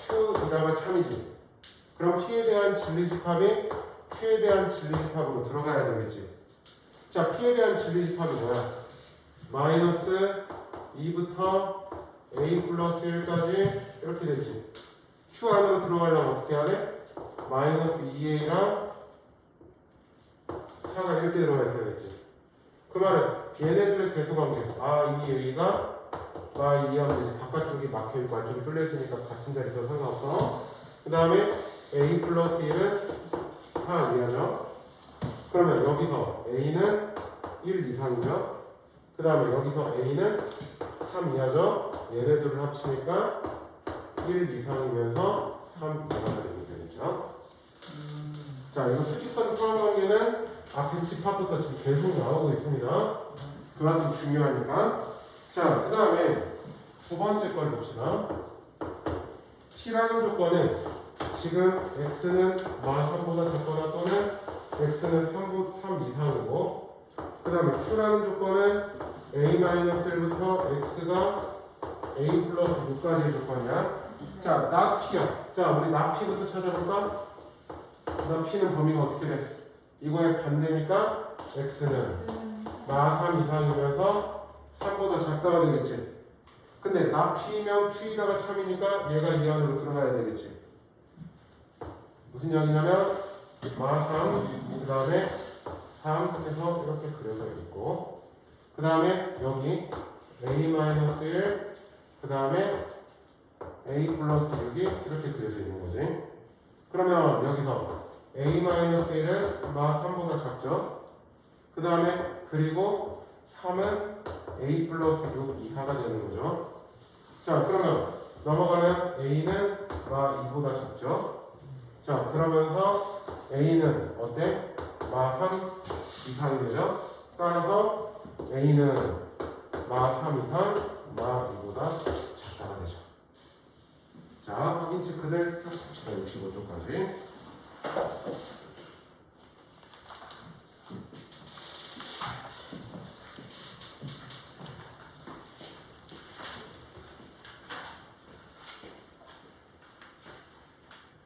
Q이다가 참이지. 그럼 P에 대한 진리집합이 Q에 대한 진리집합으로 들어가야 되겠지. 자, P에 대한 진리집합이 뭐야? 마이너스 2부터 A 플러스 1까지 이렇게 되지. Q 안으로 들어가려면 어떻게 해야 돼? 마이너스 2A랑 4가 이렇게 들어가 있어야겠지. 그 말은 얘네들의 대소관계 마 2A가 마 2하면 되지. 바깥쪽이 막혀있고 안쪽이 뚫려있으니까 같은 자리 있어도 상관없어. 그 다음에 A 플러스 1은 4 이하죠. 그러면 여기서 A는 1 이상이죠. 그 다음에 여기서 A는 3 이하죠. 얘네들을 합치니까 1 이상이면서 3 이하가 되면 되겠죠. 자, 이거 수직선 포함관계는 앞에 집합부터 지금 계속 나오고 있습니다. 그만큼 중요하니까. 자, 그 다음에 두 번째 걸 봅시다. P라는 조건은 지금 X는 마3보다 작거나 또는 X는 3 이상이고 그 다음에 Q라는 조건은 A-1부터 X가 A 플러스 6까지의 조건이야. 자, 나 P야. 자, 우리 나 P부터 찾아볼까? 나 P는 범위가 어떻게 돼? 이거의 반대니까 X는 마3 이상이면서 3보다 작다가 되겠지. 근데 나 P면 Q이다가 참이니까 얘가 이 안으로 들어가야 되겠지. 무슨 이야기냐면 마3 그 다음에 3 끝에서 이렇게 그려져 있고 그 다음에 여기 A-1 그 다음에 A 플러스 6이 이렇게 그려져 있는 거지. 그러면 여기서 A-1은 마3보다 작죠. 그 다음에 그리고 3은 A 플러스 6 이하가 되는 거죠. 자, 그러면 넘어가면 A는 마2보다 작죠. 자, 그러면서 A는 어때? 마3 이상이 되죠. 따라서 A는 마3 이상, 마2보다 작다가 되죠. 자, 확인 체크들 쭉 합시다. 65쪽까지.